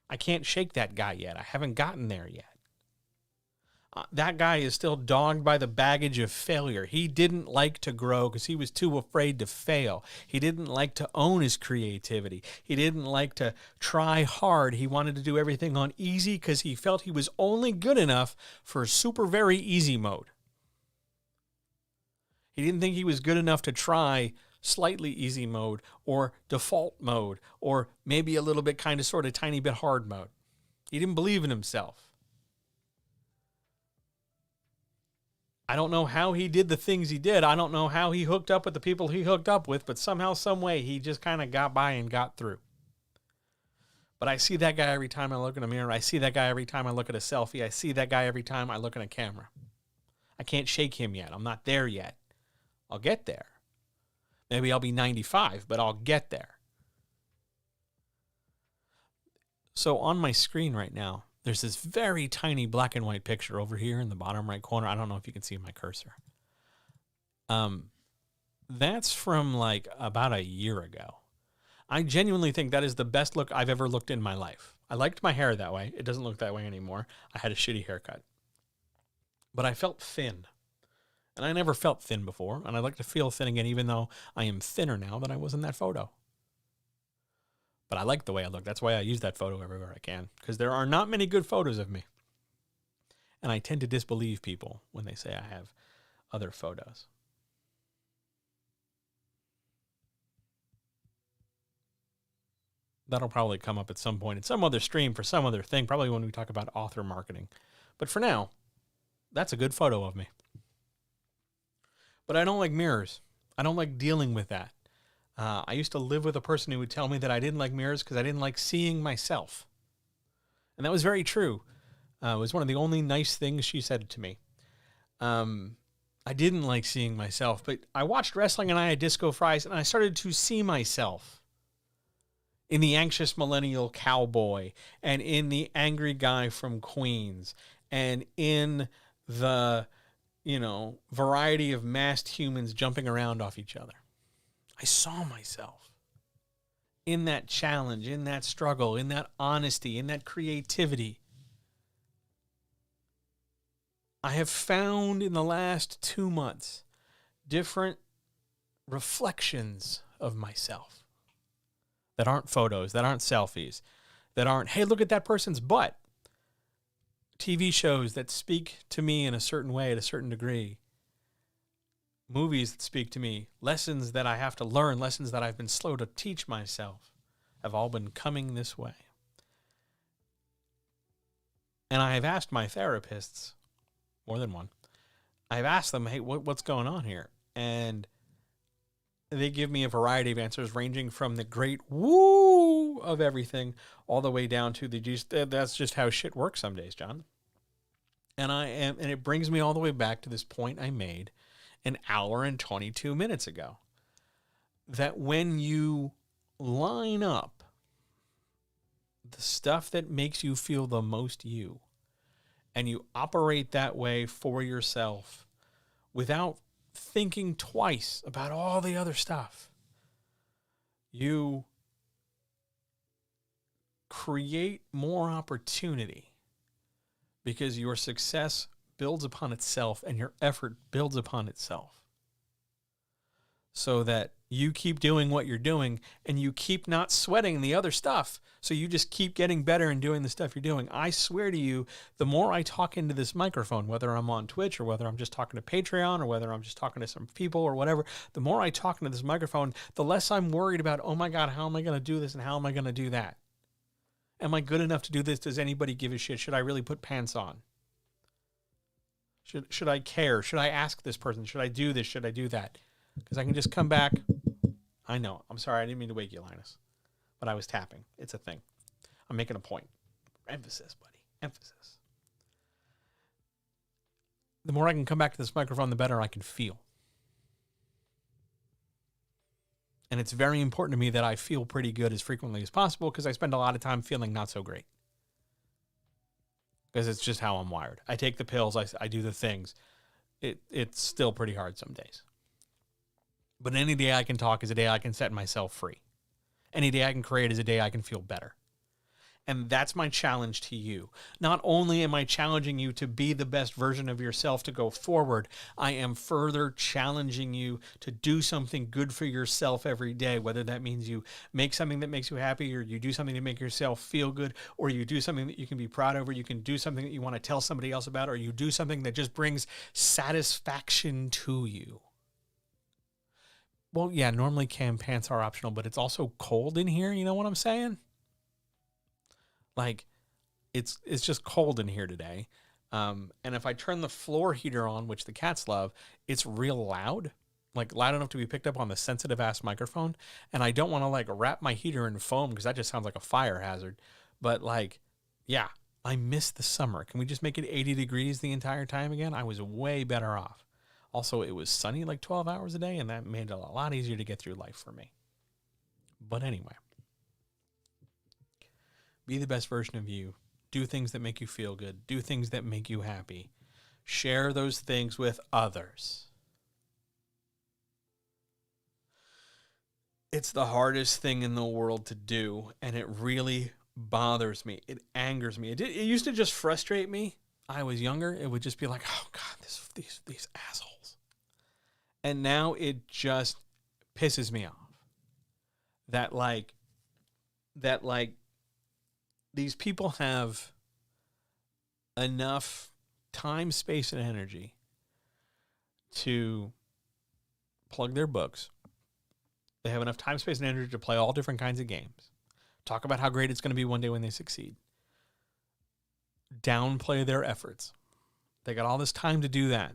I can't shake that guy yet. I haven't gotten there yet. That guy is still dogged by the baggage of failure. He didn't like to grow because he was too afraid to fail. He didn't like to own his creativity. He didn't like to try hard. He wanted to do everything on easy because he felt he was only good enough for super very easy mode. He didn't think he was good enough to try slightly easy mode or default mode or maybe a little bit kind of sort of tiny bit hard mode. He didn't believe in himself. I don't know how he did the things he did. I don't know how he hooked up with the people he hooked up with, but somehow, some way, he just kind of got by and got through. But I see that guy every time I look in a mirror. I see that guy every time I look at a selfie. I see that guy every time I look in a camera. I can't shake him yet. I'm not there yet. I'll get there. Maybe I'll be 95, but I'll get there. So on my screen right now, there's this very tiny black and white picture over here in the bottom right corner. I don't know if you can see my cursor. That's from like about a year ago. I genuinely think that is the best look I've ever looked in my life. I liked my hair that way. It doesn't look that way anymore. I had a shitty haircut. But I felt thin. And I never felt thin before. And I'd like to feel thin again, even though I am thinner now than I was in that photo. But I like the way I look. That's why I use that photo everywhere I can. Because there are not many good photos of me. And I tend to disbelieve people when they say I have other photos. That'll probably come up at some point in some other stream for some other thing, probably when we talk about author marketing. But for now, that's a good photo of me. But I don't like mirrors. I don't like dealing with that. I used to live with a person who would tell me that I didn't like mirrors because I didn't like seeing myself. And that was very true. It was one of the only nice things she said to me. I didn't like seeing myself, but I watched wrestling and I had Disco Fries, and I started to see myself in the anxious millennial cowboy, and in the angry guy from Queens, and in the, variety of masked humans jumping around off each other. I saw myself in that challenge, in that struggle, in that honesty, in that creativity. I have found in the last 2 months different reflections of myself that aren't photos, that aren't selfies, that aren't, hey, look at that person's butt. TV shows that speak to me in a certain way at a certain degree. Movies that speak to me, lessons that I have to learn, lessons that I've been slow to teach myself, have all been coming this way. And I have asked my therapists, more than one, I've asked them, hey, what's going on here? And they give me a variety of answers ranging from the great woo of everything all the way down to the just, that's just how shit works some days, John. And it brings me all the way back to this point I made an hour and 22 minutes ago. That when you line up the stuff that makes you feel the most you, and you operate that way for yourself without thinking twice about all the other stuff, you create more opportunity because your success builds upon itself and your effort builds upon itself. So that you keep doing what you're doing and you keep not sweating the other stuff. So you just keep getting better and doing the stuff you're doing. I swear to you, the more I talk into this microphone, whether I'm on Twitch or whether I'm just talking to Patreon or whether I'm just talking to some people or whatever, the more I talk into this microphone, the less I'm worried about, oh my God, how am I going to do this and how am I going to do that? Am I good enough to do this? Does anybody give a shit? Should I really put pants on? Should I care? Should I ask this person? Should I do this? Should I do that? Because I can just come back. I know. I'm sorry. I didn't mean to wake you, Linus. But I was tapping. It's a thing. I'm making a point. Emphasis, buddy. Emphasis. The more I can come back to this microphone, the better I can feel. And it's very important to me that I feel pretty good as frequently as possible because I spend a lot of time feeling not so great. Because it's just how I'm wired. I take the pills. I do the things. It's still pretty hard some days. But any day I can talk is a day I can set myself free. Any day I can create is a day I can feel better. And that's my challenge to you. Not only am I challenging you to be the best version of yourself to go forward, I am further challenging you to do something good for yourself every day, whether that means you make something that makes you happy or you do something to make yourself feel good or you do something that you can be proud of or you can do something that you want to tell somebody else about or you do something that just brings satisfaction to you. Well, yeah, normally cam pants are optional, but it's also cold in here. You know what I'm saying? Like, it's just cold in here today. And if I turn the floor heater on, which the cats love, it's real loud. Like, loud enough to be picked up on the sensitive-ass microphone. And I don't want to, like, wrap my heater in foam because that just sounds like a fire hazard. But, like, yeah, I miss the summer. Can we just make it 80 degrees the entire time again? I was way better off. Also, it was sunny like 12 hours a day, and that made it a lot easier to get through life for me. But anyway, be the best version of you. Do things that make you feel good. Do things that make you happy. Share those things with others. It's the hardest thing in the world to do, and it really bothers me. It angers me. It used to just frustrate me. I was younger. It would just be like, oh God, these assholes. And now it just pisses me off that these people have enough time, space, and energy to plug their books. They have enough time, space, and energy to play all different kinds of games. Talk about how great it's going to be one day when they succeed. Downplay their efforts. They got all this time to do that.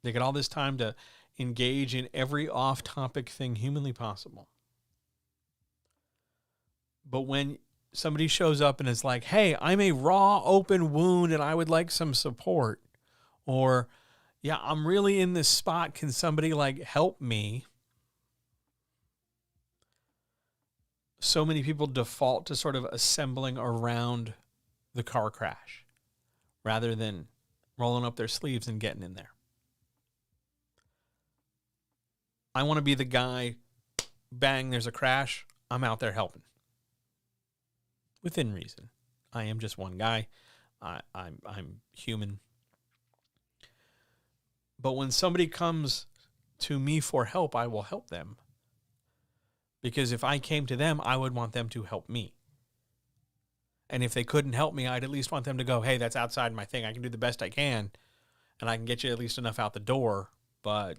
They got all this time to engage in every off-topic thing humanly possible. But when somebody shows up and is like, hey, I'm a raw, open wound and I would like some support. Or, yeah, I'm really in this spot. Can somebody, like, help me? So many people default to sort of assembling around the car crash rather than rolling up their sleeves and getting in there. I want to be the guy, bang, there's a crash, I'm out there helping. Within reason. I am just one guy. I'm human. But when somebody comes to me for help, I will help them. Because if I came to them, I would want them to help me. And if they couldn't help me, I'd at least want them to go, hey, that's outside my thing. I can do the best I can, and I can get you at least enough out the door, but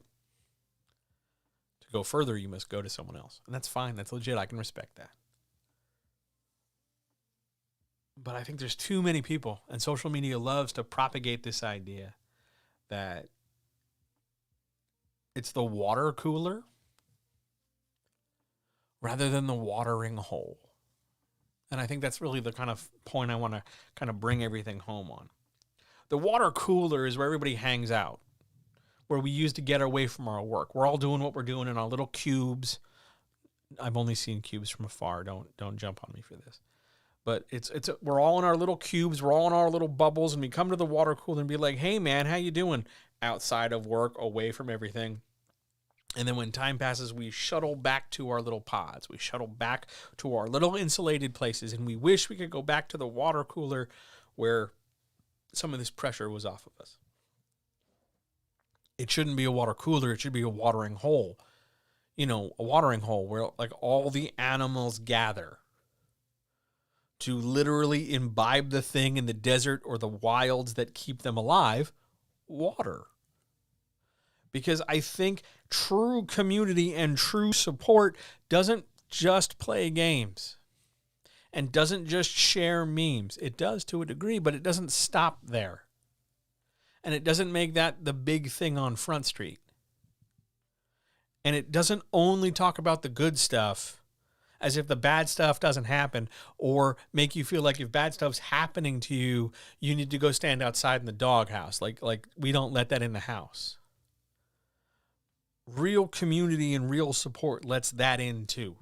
to go further, you must go to someone else. And that's fine. That's legit. I can respect that. But I think there's too many people, and social media loves to propagate this idea that it's the water cooler rather than the watering hole. And I think that's really the kind of point I want to kind of bring everything home on. The water cooler is where everybody hangs out, where we use to get away from our work. We're all doing what we're doing in our little cubes. I've only seen cubes from afar. Don't jump on me for this. But we're all in our little cubes. We're all in our little bubbles, and we come to the water cooler and be like, "Hey, man, how you doing?" Outside of work, away from everything. And then when time passes, we shuttle back to our little pods. We shuttle back to our little insulated places, and we wish we could go back to the water cooler where some of this pressure was off of us. It shouldn't be a water cooler. It should be a watering hole. A watering hole where like all the animals gather to literally imbibe the thing in the desert or the wilds that keep them alive, water. Because I think true community and true support doesn't just play games and doesn't just share memes. It does to a degree, but it doesn't stop there. And it doesn't make that the big thing on Front Street. And it doesn't only talk about the good stuff as if the bad stuff doesn't happen, or make you feel like if bad stuff's happening to you, you need to go stand outside in the doghouse. Like we don't let that in the house. Real community and real support lets that in too.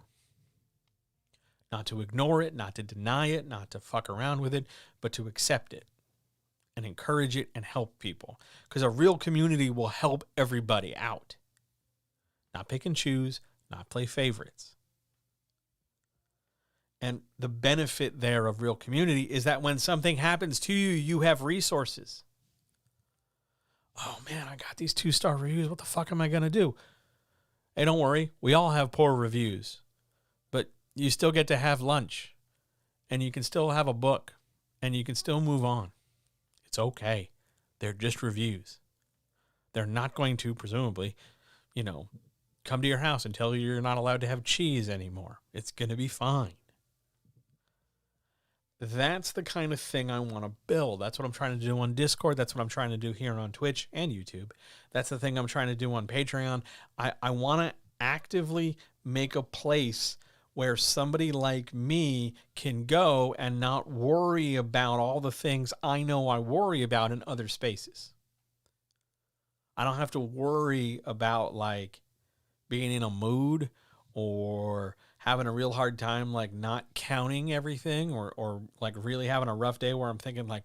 Not to ignore it, not to deny it, not to fuck around with it, but to accept it and encourage it and help people. Because a real community will help everybody out. Not pick and choose, not play favorites. And the benefit there of real community is that when something happens to you, you have resources. Oh man, I got these 2-star reviews. What the fuck am I going to do? Hey, don't worry. We all have poor reviews. But you still get to have lunch. And you can still have a book. And you can still move on. It's okay. They're just reviews. They're not going to, presumably, come to your house and tell you you're not allowed to have cheese anymore. It's going to be fine. That's the kind of thing I want to build. That's what I'm trying to do on Discord. That's what I'm trying to do here on Twitch and YouTube. That's the thing I'm trying to do on Patreon. I want to actively make a place where somebody like me can go and not worry about all the things I know I worry about in other spaces. I don't have to worry about like being in a mood or having a real hard time, like not counting everything or like really having a rough day where I'm thinking like,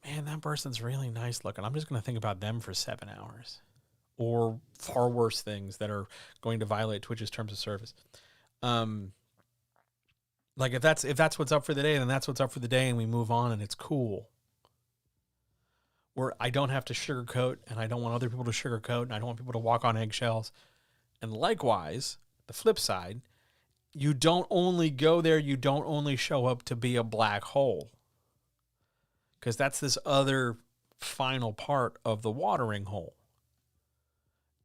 man, that person's really nice looking. I'm just going to think about them for 7 hours, or far worse things that are going to violate Twitch's terms of service. Like if that's what's up for the day, then that's what's up for the day and we move on and it's cool. Where I don't have to sugarcoat and I don't want other people to sugarcoat and I don't want people to walk on eggshells. And likewise, the flip side, you don't only go there, you don't only show up to be a black hole. Because that's this other final part of the watering hole.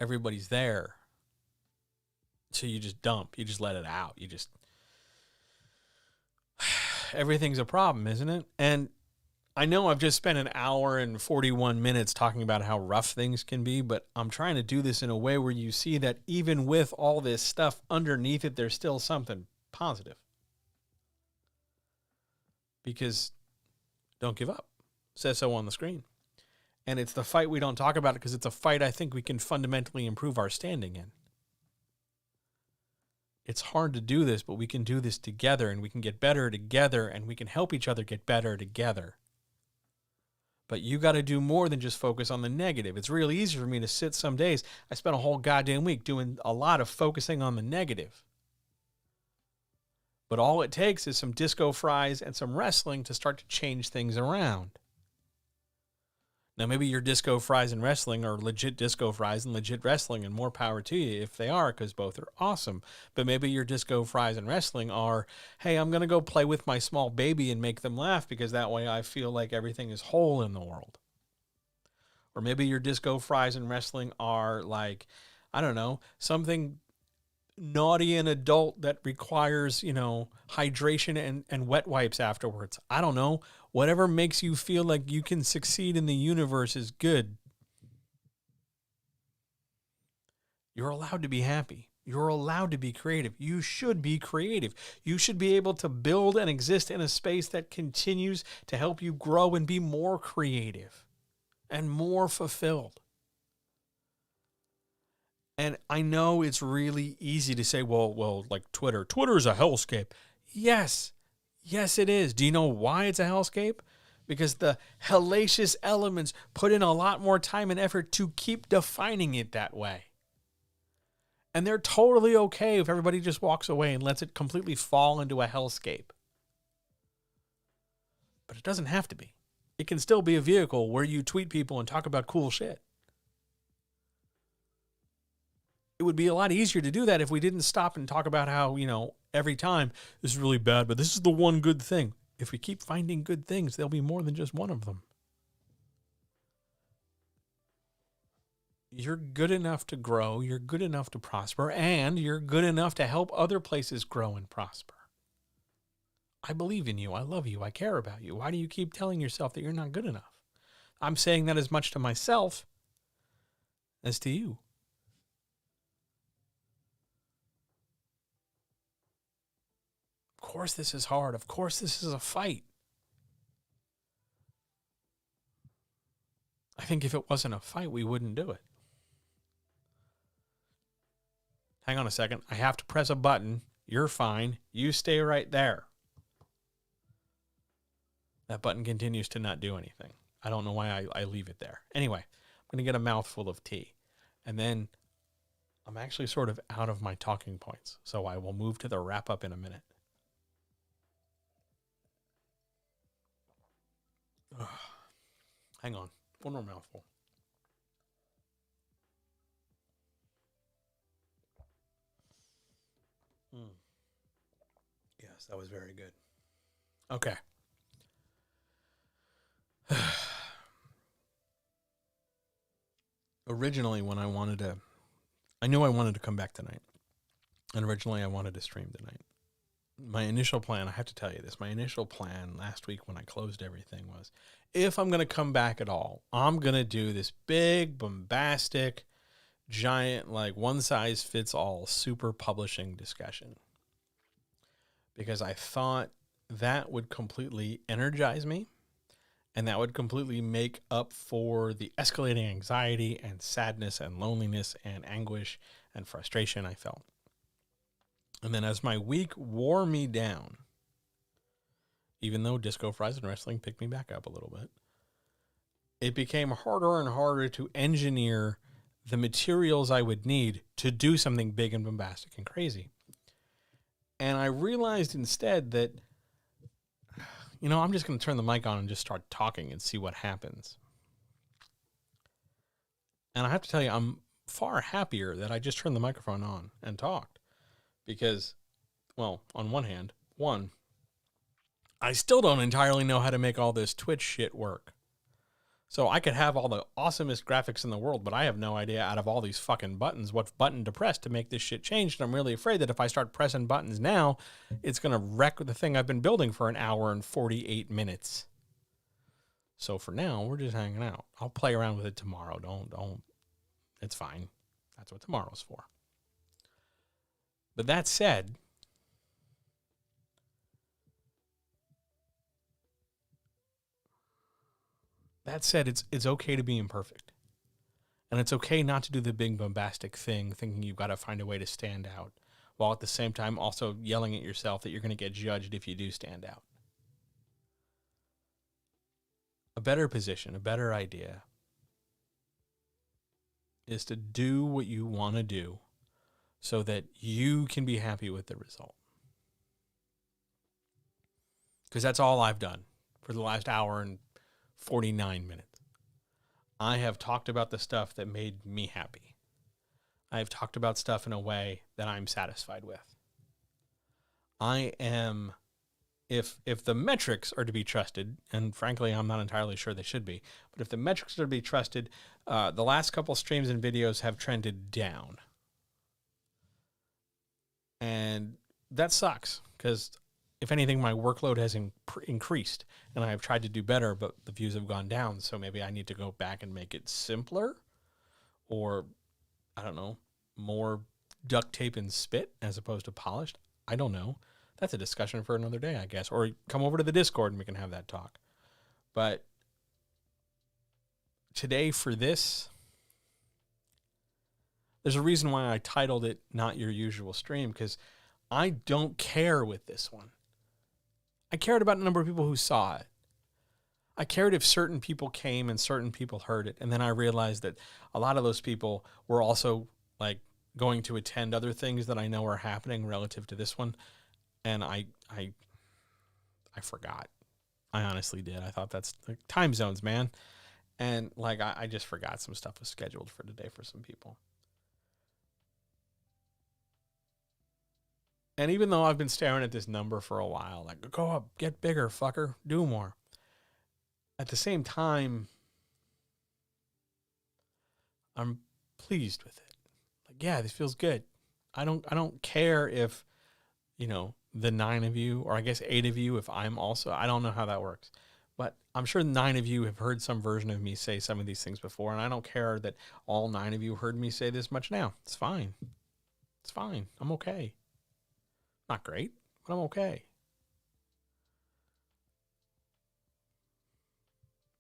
Everybody's there. So you just dump. You just let it out. Everything's a problem, isn't it? And I know I've just spent an hour and 41 minutes talking about how rough things can be, but I'm trying to do this in a way where you see that even with all this stuff underneath it, there's still something positive. Because don't give up. It says so on the screen. And it's the fight we don't talk about because it's a fight I think we can fundamentally improve our standing in. It's hard to do this, but we can do this together and we can get better together and we can help each other get better together. But you got to do more than just focus on the negative. It's really easy for me to sit some days. I spent a whole goddamn week doing a lot of focusing on the negative. But all it takes is some disco fries and some wrestling to start to change things around. Now, maybe your disco fries and wrestling are legit disco fries and legit wrestling, and more power to you if they are, because both are awesome. But maybe your disco fries and wrestling are, hey, I'm going to go play with my small baby and make them laugh because that way I feel like everything is whole in the world. Or maybe your disco fries and wrestling are like, I don't know, something naughty and adult that requires, hydration and wet wipes afterwards. I don't know. Whatever makes you feel like you can succeed in the universe is good. You're allowed to be happy. You're allowed to be creative. You should be creative. You should be able to build and exist in a space that continues to help you grow and be more creative and more fulfilled. And I know it's really easy to say, well, like Twitter. Twitter is a hellscape. Yes. Yes, it is. Do you know why it's a hellscape? Because the hellacious elements put in a lot more time and effort to keep defining it that way. And they're totally okay if everybody just walks away and lets it completely fall into a hellscape. But it doesn't have to be. It can still be a vehicle where you tweet people and talk about cool shit. It would be a lot easier to do that if we didn't stop and talk about how, every time this is really bad, but this is the one good thing. If we keep finding good things, there'll be more than just one of them. You're good enough to grow, you're good enough to prosper, and you're good enough to help other places grow and prosper. I believe in you. I love you. I care about you. Why do you keep telling yourself that you're not good enough? I'm saying that as much to myself as to you. Of course this is hard. Of course this is a fight. I think if it wasn't a fight, we wouldn't do it. Hang on a second. I have to press a button. You're fine. You stay right there. That button continues to not do anything. I don't know why I leave it there. Anyway, I'm going to get a mouthful of tea. And then I'm actually sort of out of my talking points. So I will move to the wrap up in a minute. Ugh. Hang on. One more mouthful. Yes, that was very good. Okay. Originally, when I knew I wanted to come back tonight. And originally I wanted to stream tonight. My initial plan, I have to tell you this, my initial plan last week when I closed everything was, if I'm going to come back at all, I'm going to do this big, bombastic, giant, like one-size-fits-all super publishing discussion. Because I thought that would completely energize me, and that would completely make up for the escalating anxiety and sadness and loneliness and anguish and frustration I felt. And then as my week wore me down, even though Disco Fries and Wrestling picked me back up a little bit, it became harder and harder to engineer the materials I would need to do something big and bombastic and crazy. And I realized instead that, I'm just going to turn the mic on and just start talking and see what happens. And I have to tell you, I'm far happier that I just turned the microphone on and talked. Because, well, on one hand, I still don't entirely know how to make all this Twitch shit work. So I could have all the awesomest graphics in the world, but I have no idea out of all these fucking buttons what button to press to make this shit change. And I'm really afraid that if I start pressing buttons now, it's going to wreck the thing I've been building for an hour and 48 minutes. So for now, we're just hanging out. I'll play around with it tomorrow. Don't. It's fine. That's what tomorrow's for. But that said, it's okay to be imperfect. And it's okay not to do the big bombastic thing, thinking you've got to find a way to stand out, while at the same time also yelling at yourself that you're going to get judged if you do stand out. A better position, a better idea is to do what you want to do so that you can be happy with the result. Because that's all I've done for the last hour and 49 minutes. I have talked about the stuff that made me happy. I have talked about stuff in a way that I'm satisfied with. If the metrics are to be trusted, and frankly, I'm not entirely sure they should be, but if the metrics are to be trusted, the last couple streams and videos have trended down. And that sucks, because if anything, my workload has increased, and I've tried to do better, but the views have gone down, so maybe I need to go back and make it simpler, or, I don't know, more duct tape and spit as opposed to polished. I don't know. That's a discussion for another day, I guess. Or come over to the Discord and we can have that talk. But today for this, there's a reason why I titled it Not Your Usual Stream, because I don't care with this one. I cared about the number of people who saw it. I cared if certain people came and certain people heard it. And then I realized that a lot of those people were also like going to attend other things that I know are happening relative to this one. And I forgot. I honestly did. I thought that's like time zones, man. And like, I just forgot some stuff was scheduled for today for some people. And even though I've been staring at this number for a while, like, go up, get bigger, fucker, do more. At the same time, I'm pleased with it. Like, yeah, this feels good. I don't care if, you know, the 9 of you, or I guess 8 of you, if I'm also, I don't know how that works. But I'm sure 9 of you have heard some version of me say some of these things before, and I don't care that all 9 of you heard me say this much now. It's fine. It's fine. I'm okay. Not great, but I'm okay.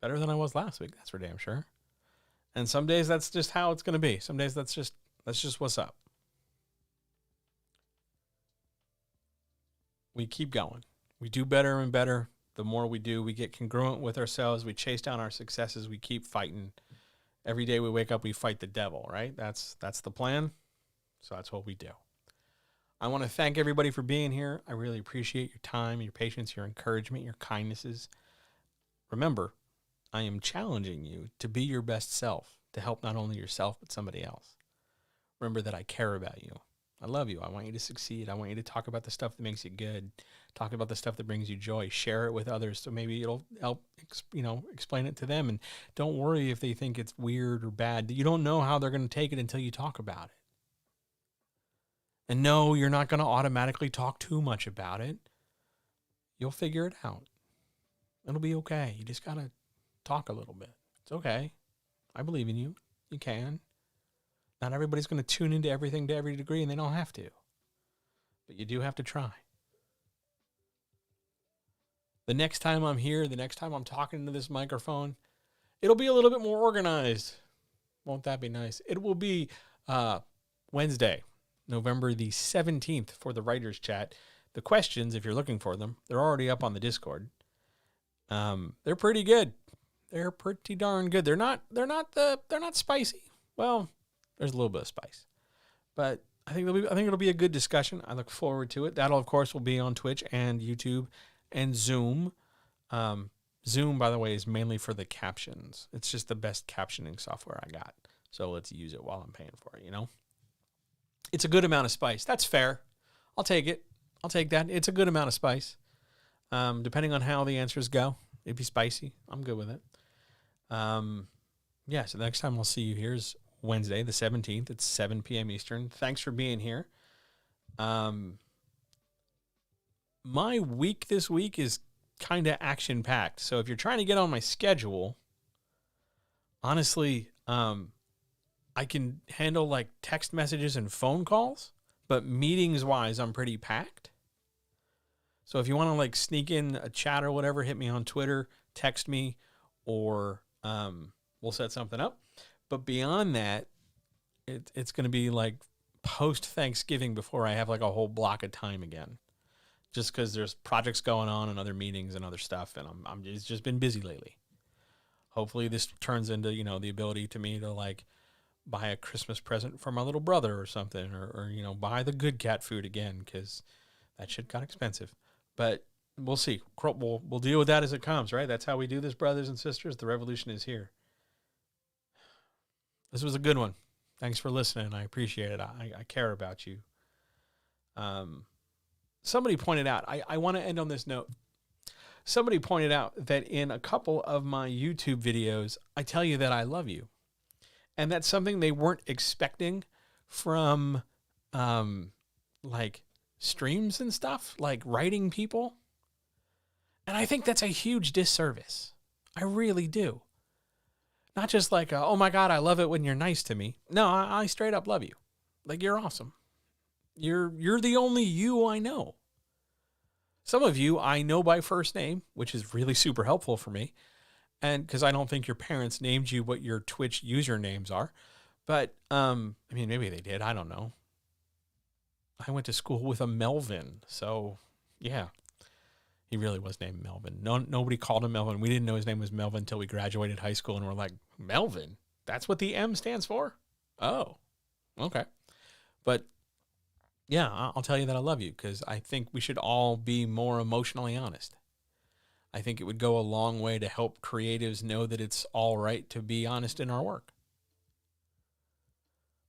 Better than I was last week, that's for damn sure. And some days that's just how it's going to be. Some days that's just what's up. We keep going. We do better and better. The more we do, we get congruent with ourselves. We chase down our successes. We keep fighting. Every day we wake up, we fight the devil, right? That's the plan. So that's what we do. I want to thank everybody for being here. I really appreciate your time, your patience, your encouragement, your kindnesses. Remember, I am challenging you to be your best self, to help not only yourself, but somebody else. Remember that I care about you. I love you. I want you to succeed. I want you to talk about the stuff that makes you good. Talk about the stuff that brings you joy. Share it with others so maybe it'll help, explain it to them. And don't worry if they think it's weird or bad. You don't know how they're going to take it until you talk about it. And no, you're not going to automatically talk too much about it. You'll figure it out. It'll be okay. You just got to talk a little bit. It's okay. I believe in you. You can. Not everybody's going to tune into everything to every degree, and they don't have to. But you do have to try. The next time I'm here, the next time I'm talking into this microphone, it'll be a little bit more organized. Won't that be nice? It will be Wednesday, November the 17th for the Writers Chat. The questions, if you're looking for them, they're already up on the Discord. They're pretty good. They're pretty darn good. They're not spicy. Well, there's a little bit of spice, but I think it'll be a good discussion. I look forward to it. That'll, of course, will be on Twitch and YouTube and Zoom. Zoom, by the way, is mainly for the captions. It's just the best captioning software I got. So let's use it while I'm paying for it, It's a good amount of spice. That's fair. I'll take it. I'll take that. It's a good amount of spice. Depending on how the answers go, it'd be spicy. I'm good with it. So the next time I'll see you here is Wednesday, the 17th. It's 7 p.m. Eastern. Thanks for being here. My week this week is kind of action-packed. So if you're trying to get on my schedule, honestly, I can handle like text messages and phone calls, but meetings-wise, I'm pretty packed. So if you want to like sneak in a chat or whatever, hit me on Twitter, text me, or we'll set something up. But beyond that, it's going to be like post-Thanksgiving before I have like a whole block of time again. Just because there's projects going on and other meetings and other stuff, and it's just been busy lately. Hopefully this turns into, the ability to me to like buy a Christmas present for my little brother or something, or buy the Good Cat food again, because that shit got expensive. But we'll see. We'll deal with that as it comes, right? That's how we do this, brothers and sisters. The revolution is here. This was a good one. Thanks for listening. I appreciate it. I care about you. Somebody pointed out, I want to end on this note. Somebody pointed out that in a couple of my YouTube videos, I tell you that I love you. And that's something they weren't expecting from like streams and stuff, like writing people. And I think that's a huge disservice. I really do. Not just like, oh my God, I love it when you're nice to me. No, I straight up love you. Like, you're awesome. You're the only you I know. Some of you I know by first name, which is really super helpful for me. And because I don't think your parents named you what your Twitch usernames are. But I mean, maybe they did. I don't know. I went to school with a Melvin, so yeah, he really was named Melvin. Nobody called him Melvin. We didn't know his name was Melvin until we graduated high school, and we're like, Melvin? That's what the M stands for? Oh, okay. But yeah, I'll tell you that I love you because I think we should all be more emotionally honest. I think it would go a long way to help creatives know that it's all right to be honest in our work.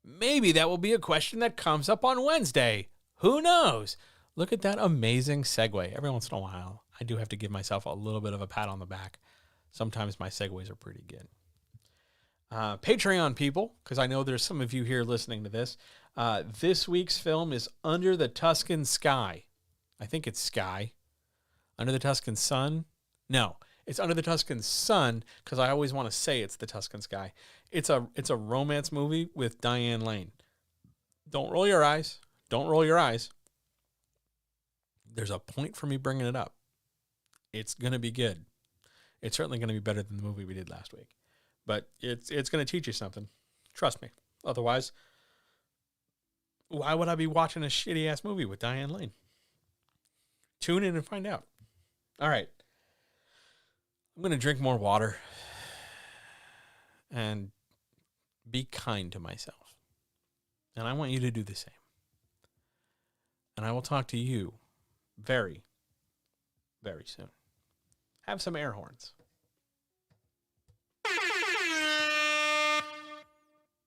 Maybe that will be a question that comes up on Wednesday. Who knows? Look at that amazing segue. Every once in a while, I do have to give myself a little bit of a pat on the back. Sometimes my segues are pretty good. Patreon people, because I know there's some of you here listening to this. This week's film is Under the Tuscan Sky. I think it's Sky. Under the Tuscan Sun? No, it's Under the Tuscan Sun because I always want to say it's the Tuscan Sky. It's a romance movie with Diane Lane. Don't roll your eyes. Don't roll your eyes. There's a point for me bringing it up. It's going to be good. It's certainly going to be better than the movie we did last week. But it's going to teach you something. Trust me. Otherwise, why would I be watching a shitty-ass movie with Diane Lane? Tune in and find out. All right. I'm going to drink more water and be kind to myself. And I want you to do the same. And I will talk to you very, very soon. Have some air horns.